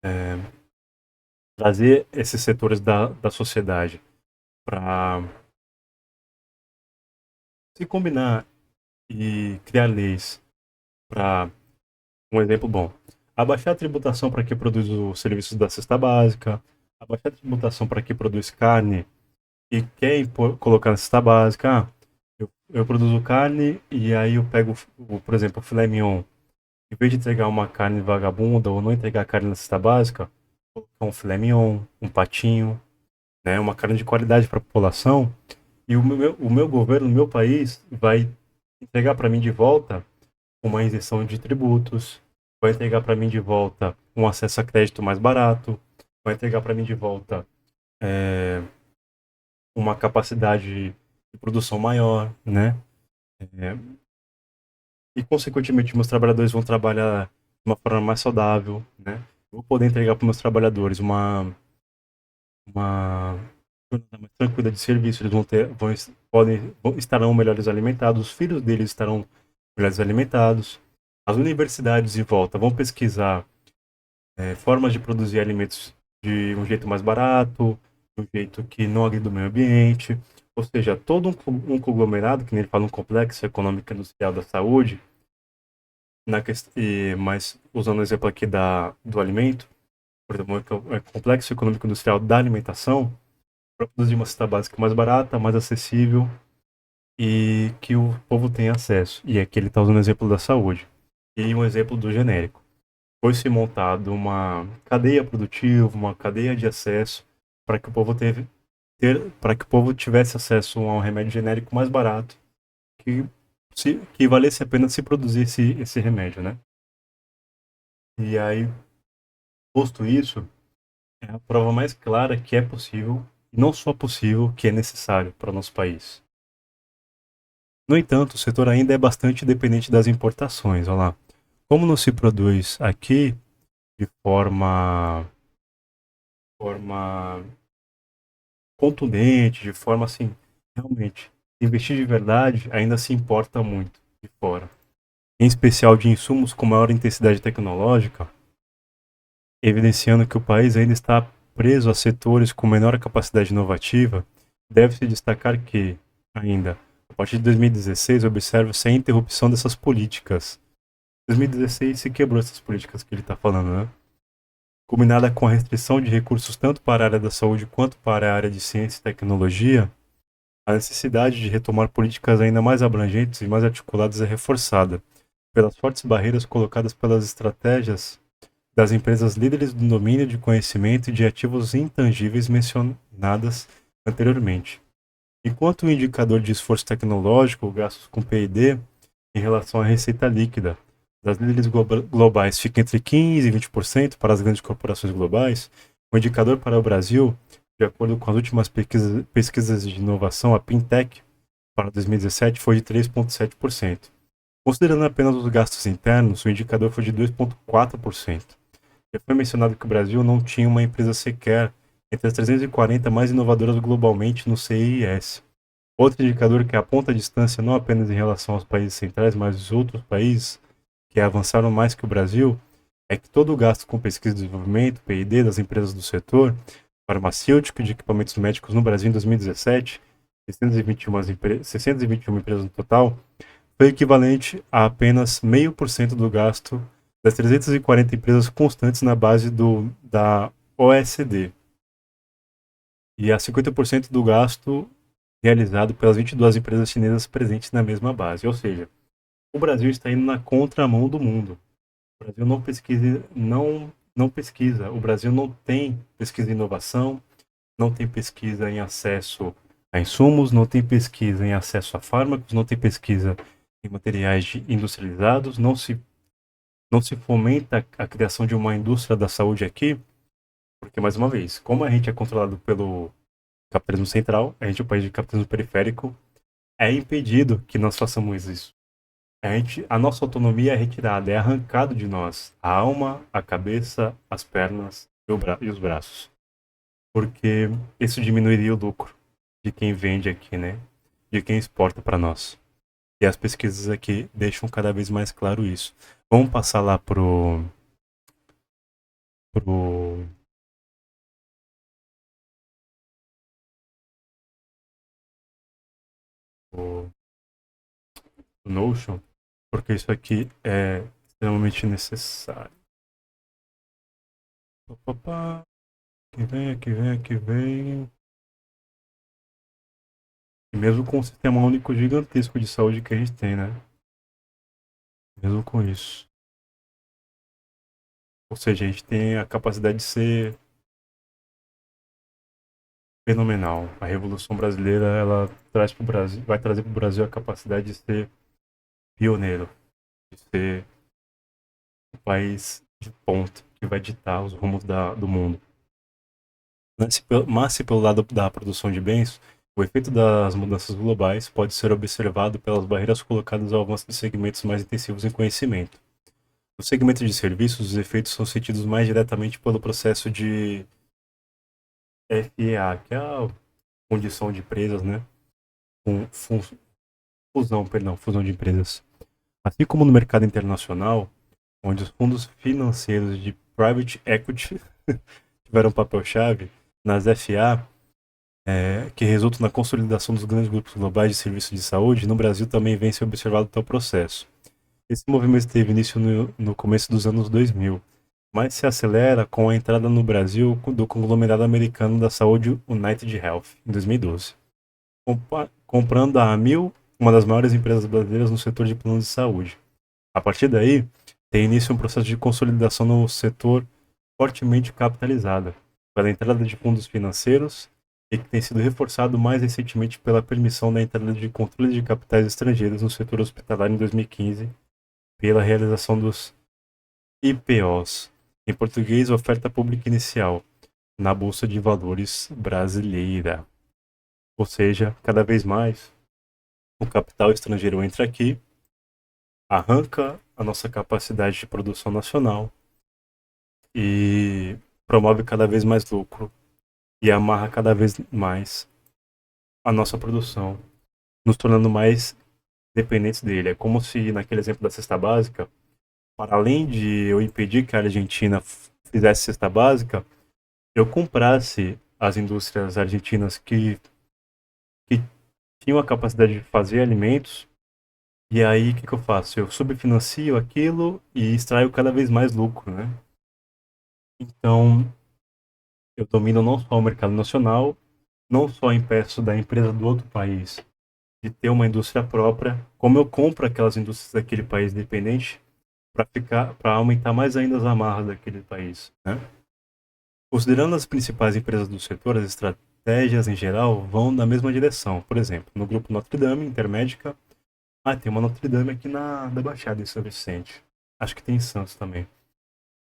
é, trazer esses setores da sociedade para se combinar e criar leis para um exemplo bom. Abaixar a tributação para quem produz os serviços da cesta básica, abaixar a tributação para quem produz carne e quer colocar na cesta básica. Eu produzo carne e aí eu pego, por exemplo, o filé mignon. Em vez de entregar uma carne vagabunda ou não entregar carne na cesta básica, colocar um filé mignon, um patinho, né, uma carne de qualidade para a população. E o meu governo, o meu país, vai entregar para mim de volta uma isenção de tributos, vai entregar para mim de volta um acesso a crédito mais barato, vai entregar para mim de volta é, uma capacidade de produção maior, né? É, e, consequentemente, meus trabalhadores vão trabalhar de uma forma mais saudável, né? Vou poder entregar para meus trabalhadores uma jornada mais tranquila de serviço, eles estarão melhores alimentados, os filhos deles estarão melhores alimentados, as universidades em volta vão pesquisar formas de produzir alimentos de um jeito mais barato, de um jeito que não agrida o meio ambiente, ou seja, todo um conglomerado, que nem ele fala, um complexo econômico industrial da saúde, mas usando o exemplo aqui do alimento, por exemplo, complexo econômico industrial da alimentação, para produzir uma cesta básica mais barata, mais acessível e que o povo tenha acesso. E aqui ele está usando o exemplo da saúde. E um exemplo do genérico. Foi-se montado uma cadeia produtiva, uma cadeia de acesso para que o povo para que o povo tivesse acesso a um remédio genérico mais barato, que valesse a pena se produzir esse remédio, né? E aí, posto isso, é a prova mais clara que é possível, e não só possível, que é necessário para o nosso país. No entanto, o setor ainda é bastante dependente das importações. Olha lá. Como não se produz aqui de forma contundente, de forma assim, realmente, investir de verdade ainda se importa muito de fora. Em especial de insumos com maior intensidade tecnológica, evidenciando que o país ainda está preso a setores com menor capacidade inovativa, deve-se destacar que, ainda, a partir de 2016, observa-se a interrupção dessas políticas. Em 2016 se quebrou essas políticas que ele está falando, né? Combinada com a restrição de recursos tanto para a área da saúde quanto para a área de ciência e tecnologia, A necessidade de retomar políticas ainda mais abrangentes e mais articuladas é reforçada pelas fortes barreiras colocadas pelas estratégias das empresas líderes do domínio de conhecimento e de ativos intangíveis mencionadas anteriormente. Enquanto o indicador de esforço tecnológico, gastos com P&D, em relação à receita líquida das líderes globais fica entre 15% e 20% para as grandes corporações globais, o indicador para o Brasil, de acordo com as últimas pesquisas de inovação, a Pintec, para 2017 foi de 3,7%. Considerando apenas os gastos internos, o indicador foi de 2,4%. Já foi mencionado que o Brasil não tinha uma empresa sequer entre as 340 mais inovadoras globalmente no CIS. Outro indicador que aponta a distância não apenas em relação aos países centrais, mas os outros países que avançaram mais que o Brasil, é que todo o gasto com pesquisa e desenvolvimento, P&D, das empresas do setor farmacêutico e de equipamentos médicos no Brasil em 2017, 621 empresas no total, foi equivalente a apenas 0,5% do gasto das 340 empresas constantes na base da OECD e a 50% do gasto realizado pelas 22 empresas chinesas presentes na mesma base. Ou seja, o Brasil está indo na contramão do mundo. O Brasil não pesquisa. O Brasil não tem pesquisa em inovação, não tem pesquisa em acesso a insumos, não tem pesquisa em acesso a fármacos, não tem pesquisa em materiais industrializados, não se fomenta a criação de uma indústria da saúde aqui, porque, mais uma vez, como a gente é controlado pelo capitalismo central, a gente é um país de capitalismo periférico, é impedido que nós façamos isso. A nossa autonomia é retirada, é arrancado de nós a alma, a cabeça, as pernas e os braços. Porque isso diminuiria o lucro de quem vende aqui, né? De quem exporta para nós. E as pesquisas aqui deixam cada vez mais claro isso. Vamos passar lá pro pro Notion, porque isso aqui é extremamente necessário. Opa, aqui vem, aqui vem, aqui vem. E mesmo com o sistema único gigantesco de saúde que a gente tem, né? Mesmo com isso. Ou seja, a gente tem a capacidade de ser fenomenal. A Revolução Brasileira, ela traz pro Brasil, vai trazer para o Brasil a capacidade de ser pioneiro, de ser um país de ponta, que vai ditar os rumos do mundo. Mas se pelo lado da produção de bens, o efeito das mudanças globais pode ser observado pelas barreiras colocadas ao avanço de segmentos mais intensivos em conhecimento. No segmento de serviços, os efeitos são sentidos mais diretamente pelo processo de FEA, que é a condição de empresas, né? Fusão de empresas. Assim como no mercado internacional, onde os fundos financeiros de private equity tiveram um papel-chave, nas FA, que resultam na consolidação dos grandes grupos globais de serviços de saúde, no Brasil também vem se observado tal processo. Esse movimento teve início no começo dos anos 2000, mas se acelera com a entrada no Brasil do conglomerado americano da saúde United Health, em 2012, comprando a Amil, uma das maiores empresas brasileiras no setor de planos de saúde. A partir daí, tem início um processo de consolidação no setor fortemente capitalizado, pela entrada de fundos financeiros e que tem sido reforçado mais recentemente pela permissão da entrada de controle de capitais estrangeiros no setor hospitalar em 2015, pela realização dos IPOs, em português, oferta pública inicial, na Bolsa de Valores brasileira. Ou seja, cada vez mais o capital estrangeiro entra aqui, arranca a nossa capacidade de produção nacional e promove cada vez mais lucro e amarra cada vez mais a nossa produção, nos tornando mais dependentes dele. É como se, naquele exemplo da cesta básica, para além de eu impedir que a Argentina fizesse cesta básica, eu comprasse as indústrias argentinas que tinham a capacidade de fazer alimentos, e aí o que eu faço? Eu subfinancio aquilo e extraio cada vez mais lucro, né? Então, eu domino não só o mercado nacional, não só impeço da empresa do outro país de ter uma indústria própria, como eu compro aquelas indústrias daquele país dependente para aumentar mais ainda as amarras daquele país, né? Considerando as principais empresas do setor, as estratégias em geral vão na mesma direção. Por exemplo, no grupo Notre Dame, Intermédica, tem uma Notre Dame aqui da Baixada, em São Vicente. Acho que tem em Santos também.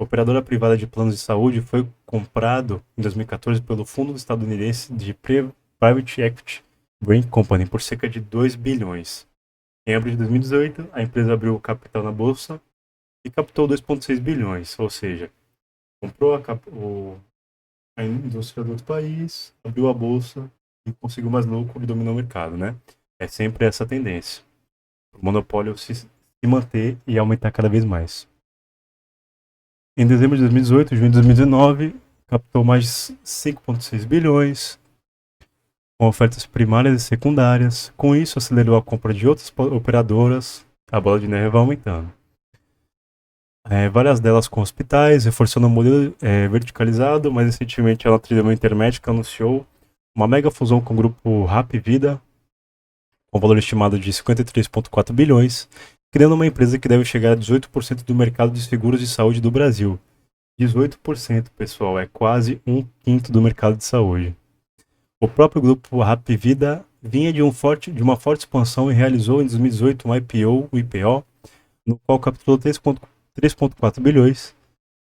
A operadora privada de planos de saúde foi comprado em 2014 pelo fundo estadunidense de Private Equity Brain Company por cerca de 2 bilhões. Em abril de 2018, a empresa abriu o capital na bolsa e captou 2,6 bilhões, ou seja, comprou a indústria do outro país, abriu a bolsa e conseguiu mais lucro e dominou o mercado, né? É sempre essa tendência. O monopólio se manter e aumentar cada vez mais. Em dezembro de 2018, junho de 2019, captou mais 5,6 bilhões com ofertas primárias e secundárias. Com isso, acelerou a compra de outras operadoras. A bola de neve vai aumentando. Várias delas com hospitais, reforçando o modelo verticalizado. Mais recentemente, a Notre Dame Intermédica anunciou uma mega fusão com o grupo Rap Vida, com valor estimado de 53,4 bilhões, criando uma empresa que deve chegar a 18% do mercado de seguros de saúde do Brasil. 18%, pessoal, é quase um quinto do mercado de saúde. O próprio grupo Rap Vida vinha de uma forte expansão e realizou em 2018 um IPO, o IPO, no qual capturou 3,4 bilhões,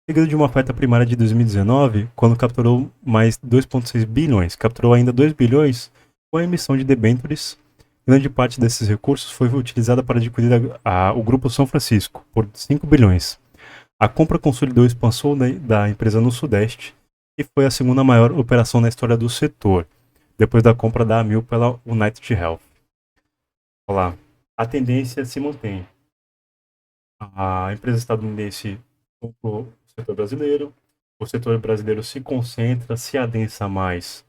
seguido de uma oferta primária de 2019, quando capturou mais 2,6 bilhões. Capturou ainda 2 bilhões com a emissão de debêntures. Grande parte desses recursos foi utilizada para adquirir o Grupo São Francisco, por 5 bilhões. A compra consolidou a expansão da empresa no Sudeste e foi a segunda maior operação na história do setor, depois da compra da Amil pela United Health. Olá, a tendência se mantém. A empresa estadunidense comprou o setor brasileiro, o setor brasileiro se concentra, se adensa mais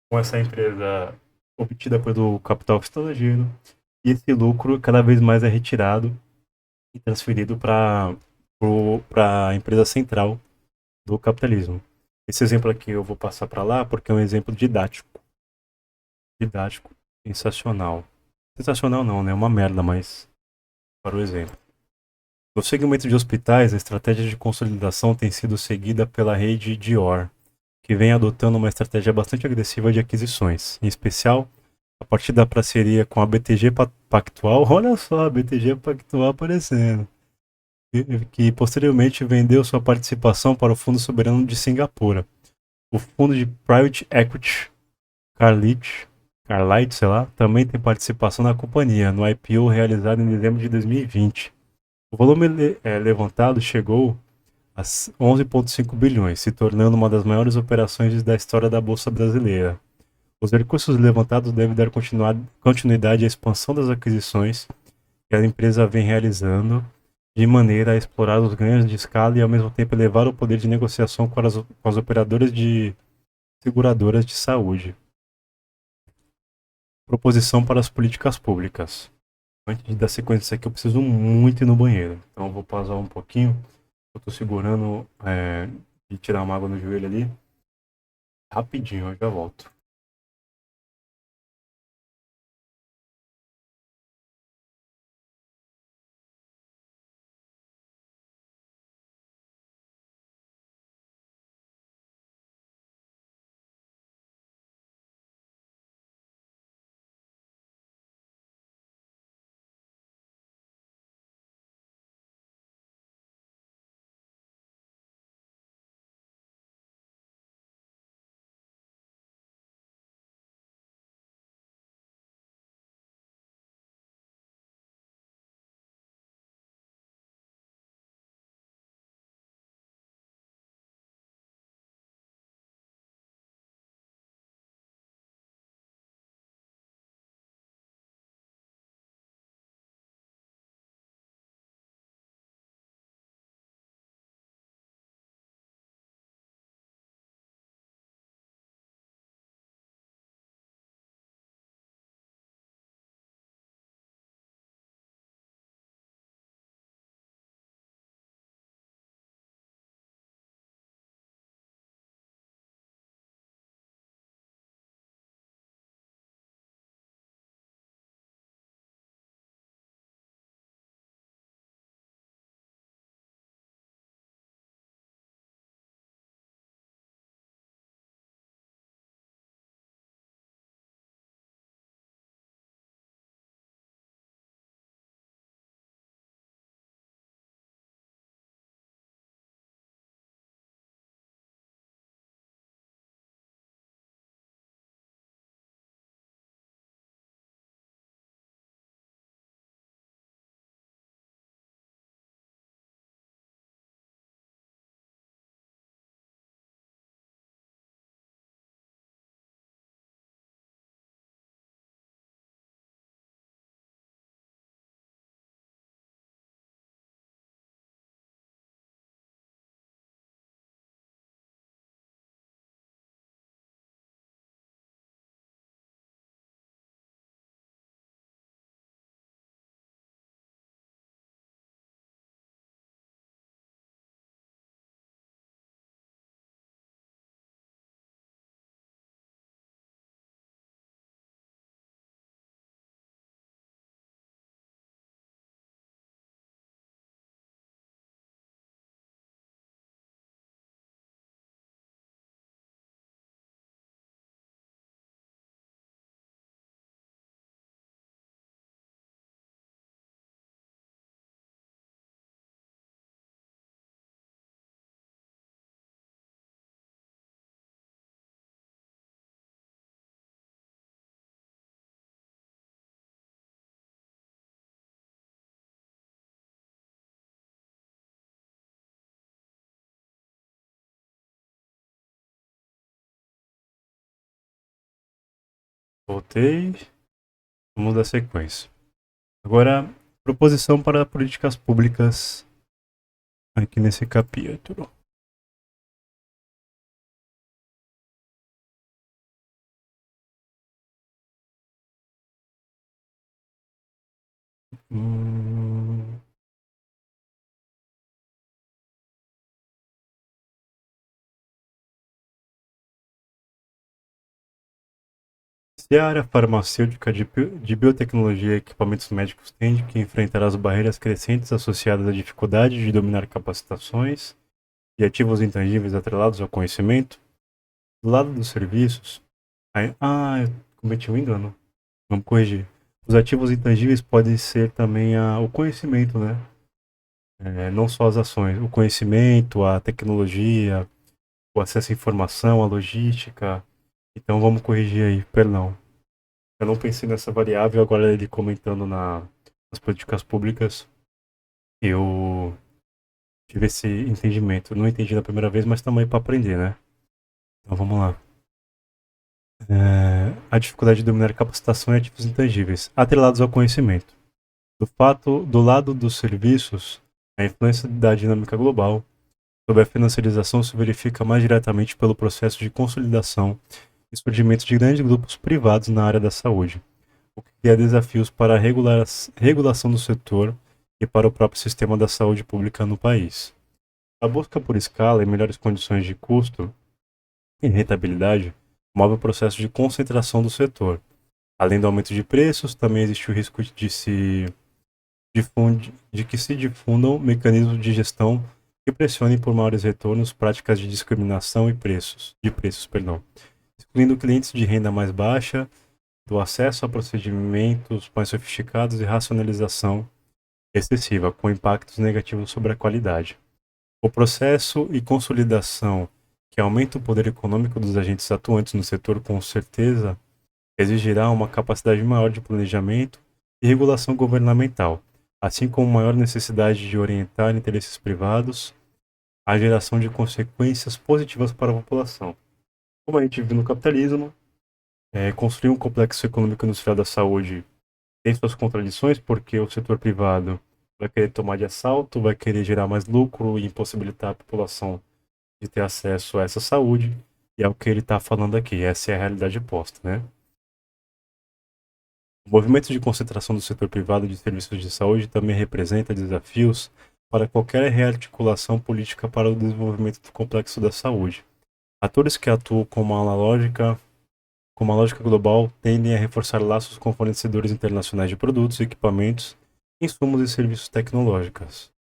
com essa empresa obtida pelo capital estrangeiro, e esse lucro cada vez mais é retirado e transferido para a empresa central do capitalismo. Esse exemplo aqui eu vou passar para lá porque é um exemplo didático. Didático, sensacional. Sensacional não, né? É uma merda, mas para o exemplo. No segmento de hospitais, a estratégia de consolidação tem sido seguida pela rede Dior, que vem adotando uma estratégia bastante agressiva de aquisições, em especial a partir da parceria com a BTG Pactual. Olha só, a BTG Pactual aparecendo. Que posteriormente vendeu sua participação para o Fundo Soberano de Singapura. O fundo de Private Equity Carlyle, sei lá, também tem participação na companhia, no IPO realizado em dezembro de 2020. O volume levantado chegou a 11,5 bilhões, se tornando uma das maiores operações da história da Bolsa Brasileira. Os recursos levantados devem dar continuidade à expansão das aquisições que a empresa vem realizando, de maneira a explorar os ganhos de escala e ao mesmo tempo elevar o poder de negociação com as operadoras de seguradoras de saúde. Proposição para as políticas públicas. Antes de dar sequência aqui, eu preciso muito ir no banheiro. Então eu vou pausar um pouquinho. Eu tô segurando de tirar uma água no joelho ali. Rapidinho, eu já volto. Voltei. Vamos dar sequência. Agora, proposição para políticas públicas aqui nesse capítulo. Se a área farmacêutica de biotecnologia e equipamentos médicos tende que enfrentar as barreiras crescentes associadas à dificuldade de dominar capacitações e ativos intangíveis atrelados ao conhecimento, do lado dos serviços, eu cometi um engano. Vamos corrigir. Os ativos intangíveis podem ser também o conhecimento, né? Não só as ações, o conhecimento, a tecnologia, o acesso à informação, a logística. Então vamos corrigir aí, perdão. Eu não pensei nessa variável, agora ele comentando nas políticas públicas, eu tive esse entendimento. Não entendi na primeira vez, mas também para aprender, né? Então vamos lá. A dificuldade de dominar capacitação e ativos intangíveis, atrelados ao conhecimento. Do lado dos serviços, a influência da dinâmica global sobre a financiarização se verifica mais diretamente pelo processo de consolidação e surgimento de grandes grupos privados na área da saúde, o que cria desafios para a regulação do setor e para o próprio sistema da saúde pública no país. A busca por escala e melhores condições de custo e rentabilidade move o processo de concentração do setor. Além do aumento de preços, também existe o risco de que se difundam mecanismos de gestão que pressionem por maiores retornos práticas de discriminação de preços, excluindo clientes de renda mais baixa do acesso a procedimentos mais sofisticados e racionalização excessiva, com impactos negativos sobre a qualidade. O processo e consolidação que aumenta o poder econômico dos agentes atuantes no setor com certeza exigirá uma capacidade maior de planejamento e regulação governamental, assim como maior necessidade de orientar interesses privados à geração de consequências positivas para a população. Como a gente viu no capitalismo, construir um complexo econômico industrial da saúde tem suas contradições, porque o setor privado vai querer tomar de assalto, vai querer gerar mais lucro e impossibilitar a população de ter acesso a essa saúde, e é o que ele está falando aqui, essa é a realidade posta, né? O movimento de concentração do setor privado de serviços de saúde também representa desafios para qualquer rearticulação política para o desenvolvimento do complexo da saúde. Atores que atuam com uma lógica global tendem a reforçar laços com fornecedores internacionais de produtos, equipamentos, insumos e serviços tecnológicos,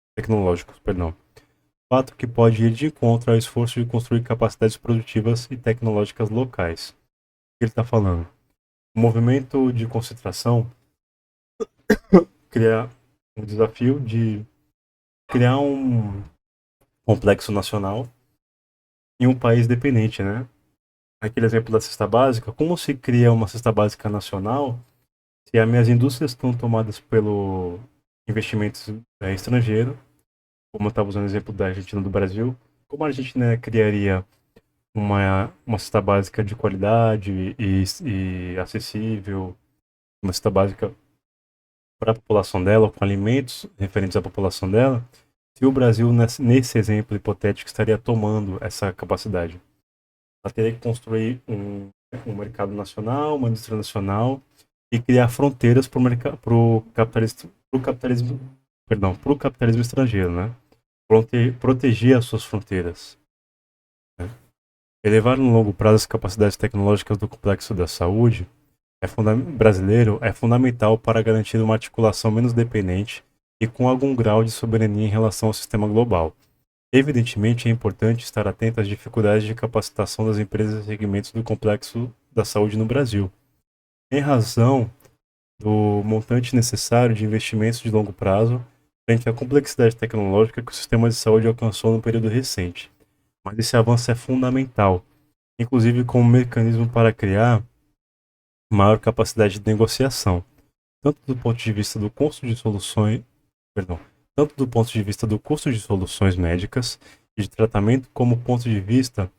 fato que pode ir de encontro ao esforço de construir capacidades produtivas e tecnológicas locais. O que ele está falando? O movimento de concentração cria um desafio de criar um complexo nacional em um país dependente, né? Aquele exemplo da cesta básica, como se cria uma cesta básica nacional se as minhas indústrias estão tomadas pelo investimentos estrangeiro, como eu estava usando o exemplo da Argentina do Brasil, como a Argentina criaria uma cesta básica de qualidade e acessível, uma cesta básica para a população dela, com alimentos referentes à população dela, se o Brasil, nesse exemplo hipotético, estaria tomando essa capacidade? Ela teria que construir um mercado nacional, uma indústria nacional e criar fronteiras para o capitalismo estrangeiro, né? Proteger as suas fronteiras. Né? Elevar no longo prazo as capacidades tecnológicas do complexo da saúde brasileiro é fundamental para garantir uma articulação menos dependente e com algum grau de soberania em relação ao sistema global. Evidentemente, é importante estar atento às dificuldades de capacitação das empresas e segmentos do complexo da saúde no Brasil, em razão do montante necessário de investimentos de longo prazo frente à complexidade tecnológica que o sistema de saúde alcançou no período recente. Mas esse avanço é fundamental, inclusive como mecanismo para criar maior capacidade de negociação, tanto do ponto de vista do custo de soluções, tanto do ponto de vista do custo de soluções médicas e de tratamento, como do ponto de vista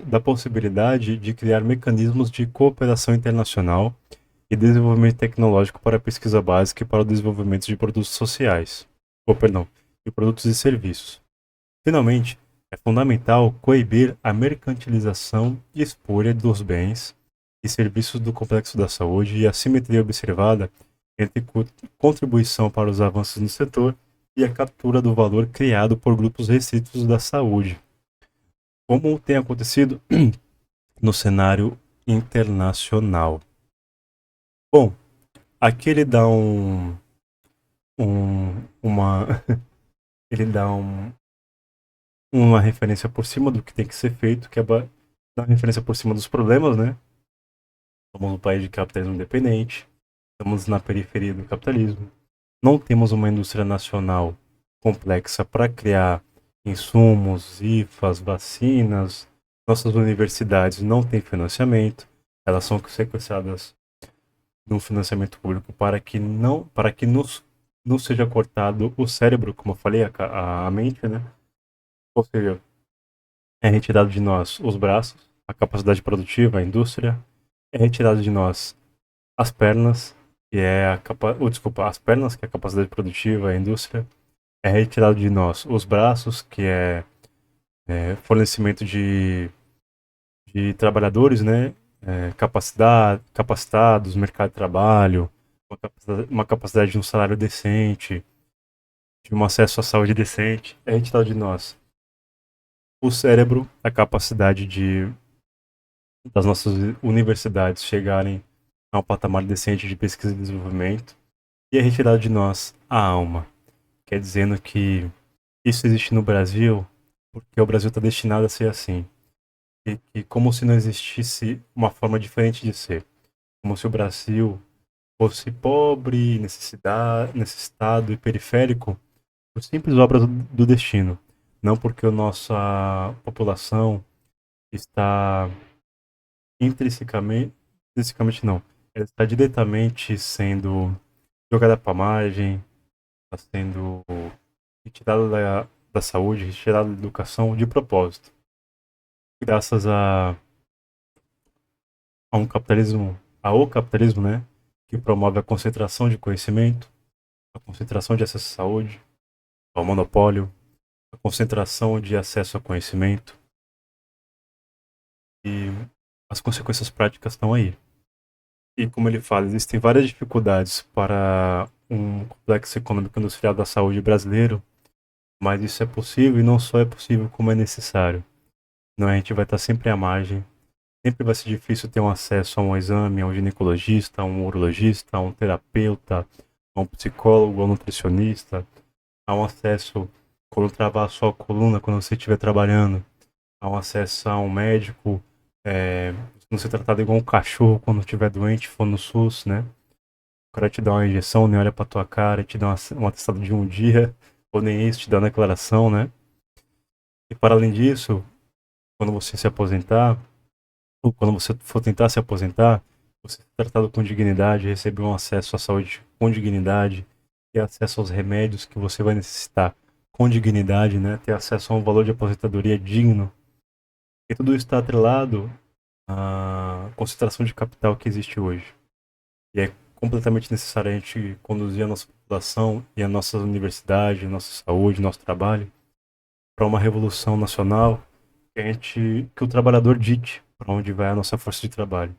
da possibilidade de criar mecanismos de cooperação internacional e desenvolvimento tecnológico para a pesquisa básica e para o desenvolvimento de produtos sociais, ou perdão, de produtos e serviços. Finalmente, é fundamental coibir a mercantilização e espúria dos bens e serviços do complexo da saúde e a simetria observada entre contribuição para os avanços no setor e a captura do valor criado por grupos restritos da saúde, como tem acontecido no cenário internacional. Bom, aqui ele dá uma ele dá uma referência por cima do que tem que ser feito, que é dar uma referência por cima dos problemas, né? Somos um país de capitalismo independente, estamos na periferia do capitalismo, não temos uma indústria nacional complexa para criar insumos, IFAs, vacinas, nossas universidades não têm financiamento, elas são sequestradas de um financiamento público para que nos seja cortado o cérebro, como eu falei, a mente, né? Ou seja, é retirado de nós os braços, a capacidade produtiva, a indústria, é retirado de nós as pernas, que é as pernas, que é a capacidade produtiva, a indústria, é retirado de nós os braços, que fornecimento de trabalhadores, né? Capacitados, mercado de trabalho, uma capacidade de um salário decente, de um acesso à saúde decente, é retirado de nós o cérebro, a capacidade das nossas universidades chegarem a um patamar decente de pesquisa e desenvolvimento, e é retirado de nós a alma. Quer dizendo que isso existe no Brasil porque o Brasil está destinado a ser assim. E como se não existisse uma forma diferente de ser. Como se o Brasil fosse pobre, necessitado e periférico por simples obras do destino. Não porque a nossa população está intrinsecamente não, ela está diretamente sendo jogada para a margem, está sendo retirada da saúde, retirada da educação de propósito. Graças a um capitalismo, ao capitalismo, né, que promove a concentração de conhecimento, a concentração de acesso à saúde, ao monopólio, a concentração de acesso a conhecimento, e as consequências práticas estão aí. E como ele fala, existem várias dificuldades para um complexo econômico industrial da saúde brasileiro, mas isso é possível e não só é possível, como é necessário. Não, a gente vai estar sempre à margem, sempre vai ser difícil ter um acesso a um exame, a um ginecologista, a um urologista, a um terapeuta, a um psicólogo, a um nutricionista, a um acesso quando travar a sua coluna, quando você estiver trabalhando, a um acesso a um médico, não ser tratado igual um cachorro quando estiver doente, for no SUS, né? O cara te dá uma injeção, nem olha pra tua cara, te dá um atestado de um dia, ou nem isso, te dá uma declaração, né? E para além disso, quando você se aposentar, ou quando você for tentar se aposentar, você ser tratado com dignidade, receber um acesso à saúde com dignidade, ter acesso aos remédios que você vai necessitar com dignidade, né? Ter acesso a um valor de aposentadoria digno. E tudo isso está atrelado à concentração de capital que existe hoje. E é completamente necessário a gente conduzir a nossa população e a nossa universidade, a nossa saúde, nosso trabalho para uma revolução nacional que o trabalhador dite para onde vai a nossa força de trabalho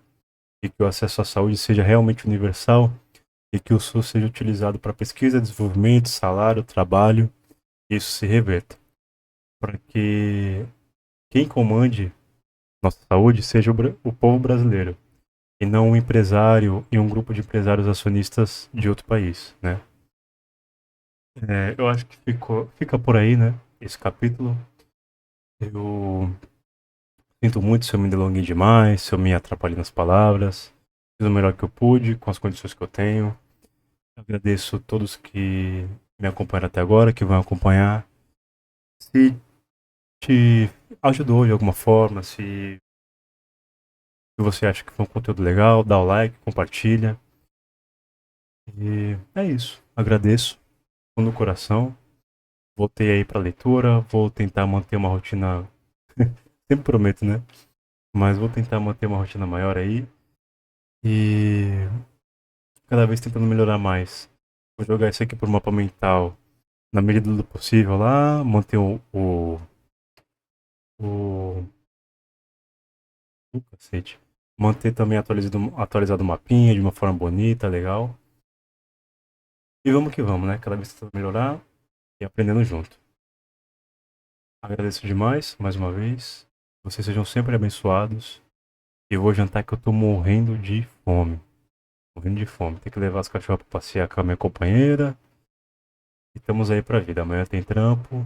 e que o acesso à saúde seja realmente universal e que o SUS seja utilizado para pesquisa, desenvolvimento, salário, trabalho, e isso se reverta para que quem comande nossa saúde seja o povo brasileiro e não um empresário e um grupo de empresários acionistas de outro país, né? Eu acho que fica por aí, né? Esse capítulo. Eu sinto muito se eu me delonguei demais, se eu me atrapalhei nas palavras. Fiz o melhor que eu pude, com as condições que eu tenho. Agradeço a todos que me acompanharam até agora, que vão acompanhar. Se te ajudou de alguma forma, se você acha que foi um conteúdo legal, dá o like, compartilha. E é isso. Agradeço no coração. Voltei aí para leitura, vou tentar manter uma rotina Sempre prometo, né? Mas vou tentar manter uma rotina maior aí. E cada vez tentando melhorar mais. Vou jogar isso aqui por mapa mental na medida do possível lá, manter o, cacete. Manter também atualizado o mapinha de uma forma bonita, legal. E vamos que vamos, né? Cada vez tentando melhorar e aprendendo junto. Agradeço demais, mais uma vez. Vocês sejam sempre abençoados. E eu vou jantar que eu tô morrendo de fome. Morrendo de fome. Tem que levar as cachorras pra passear com a minha companheira. E estamos aí pra vida. Amanhã tem trampo.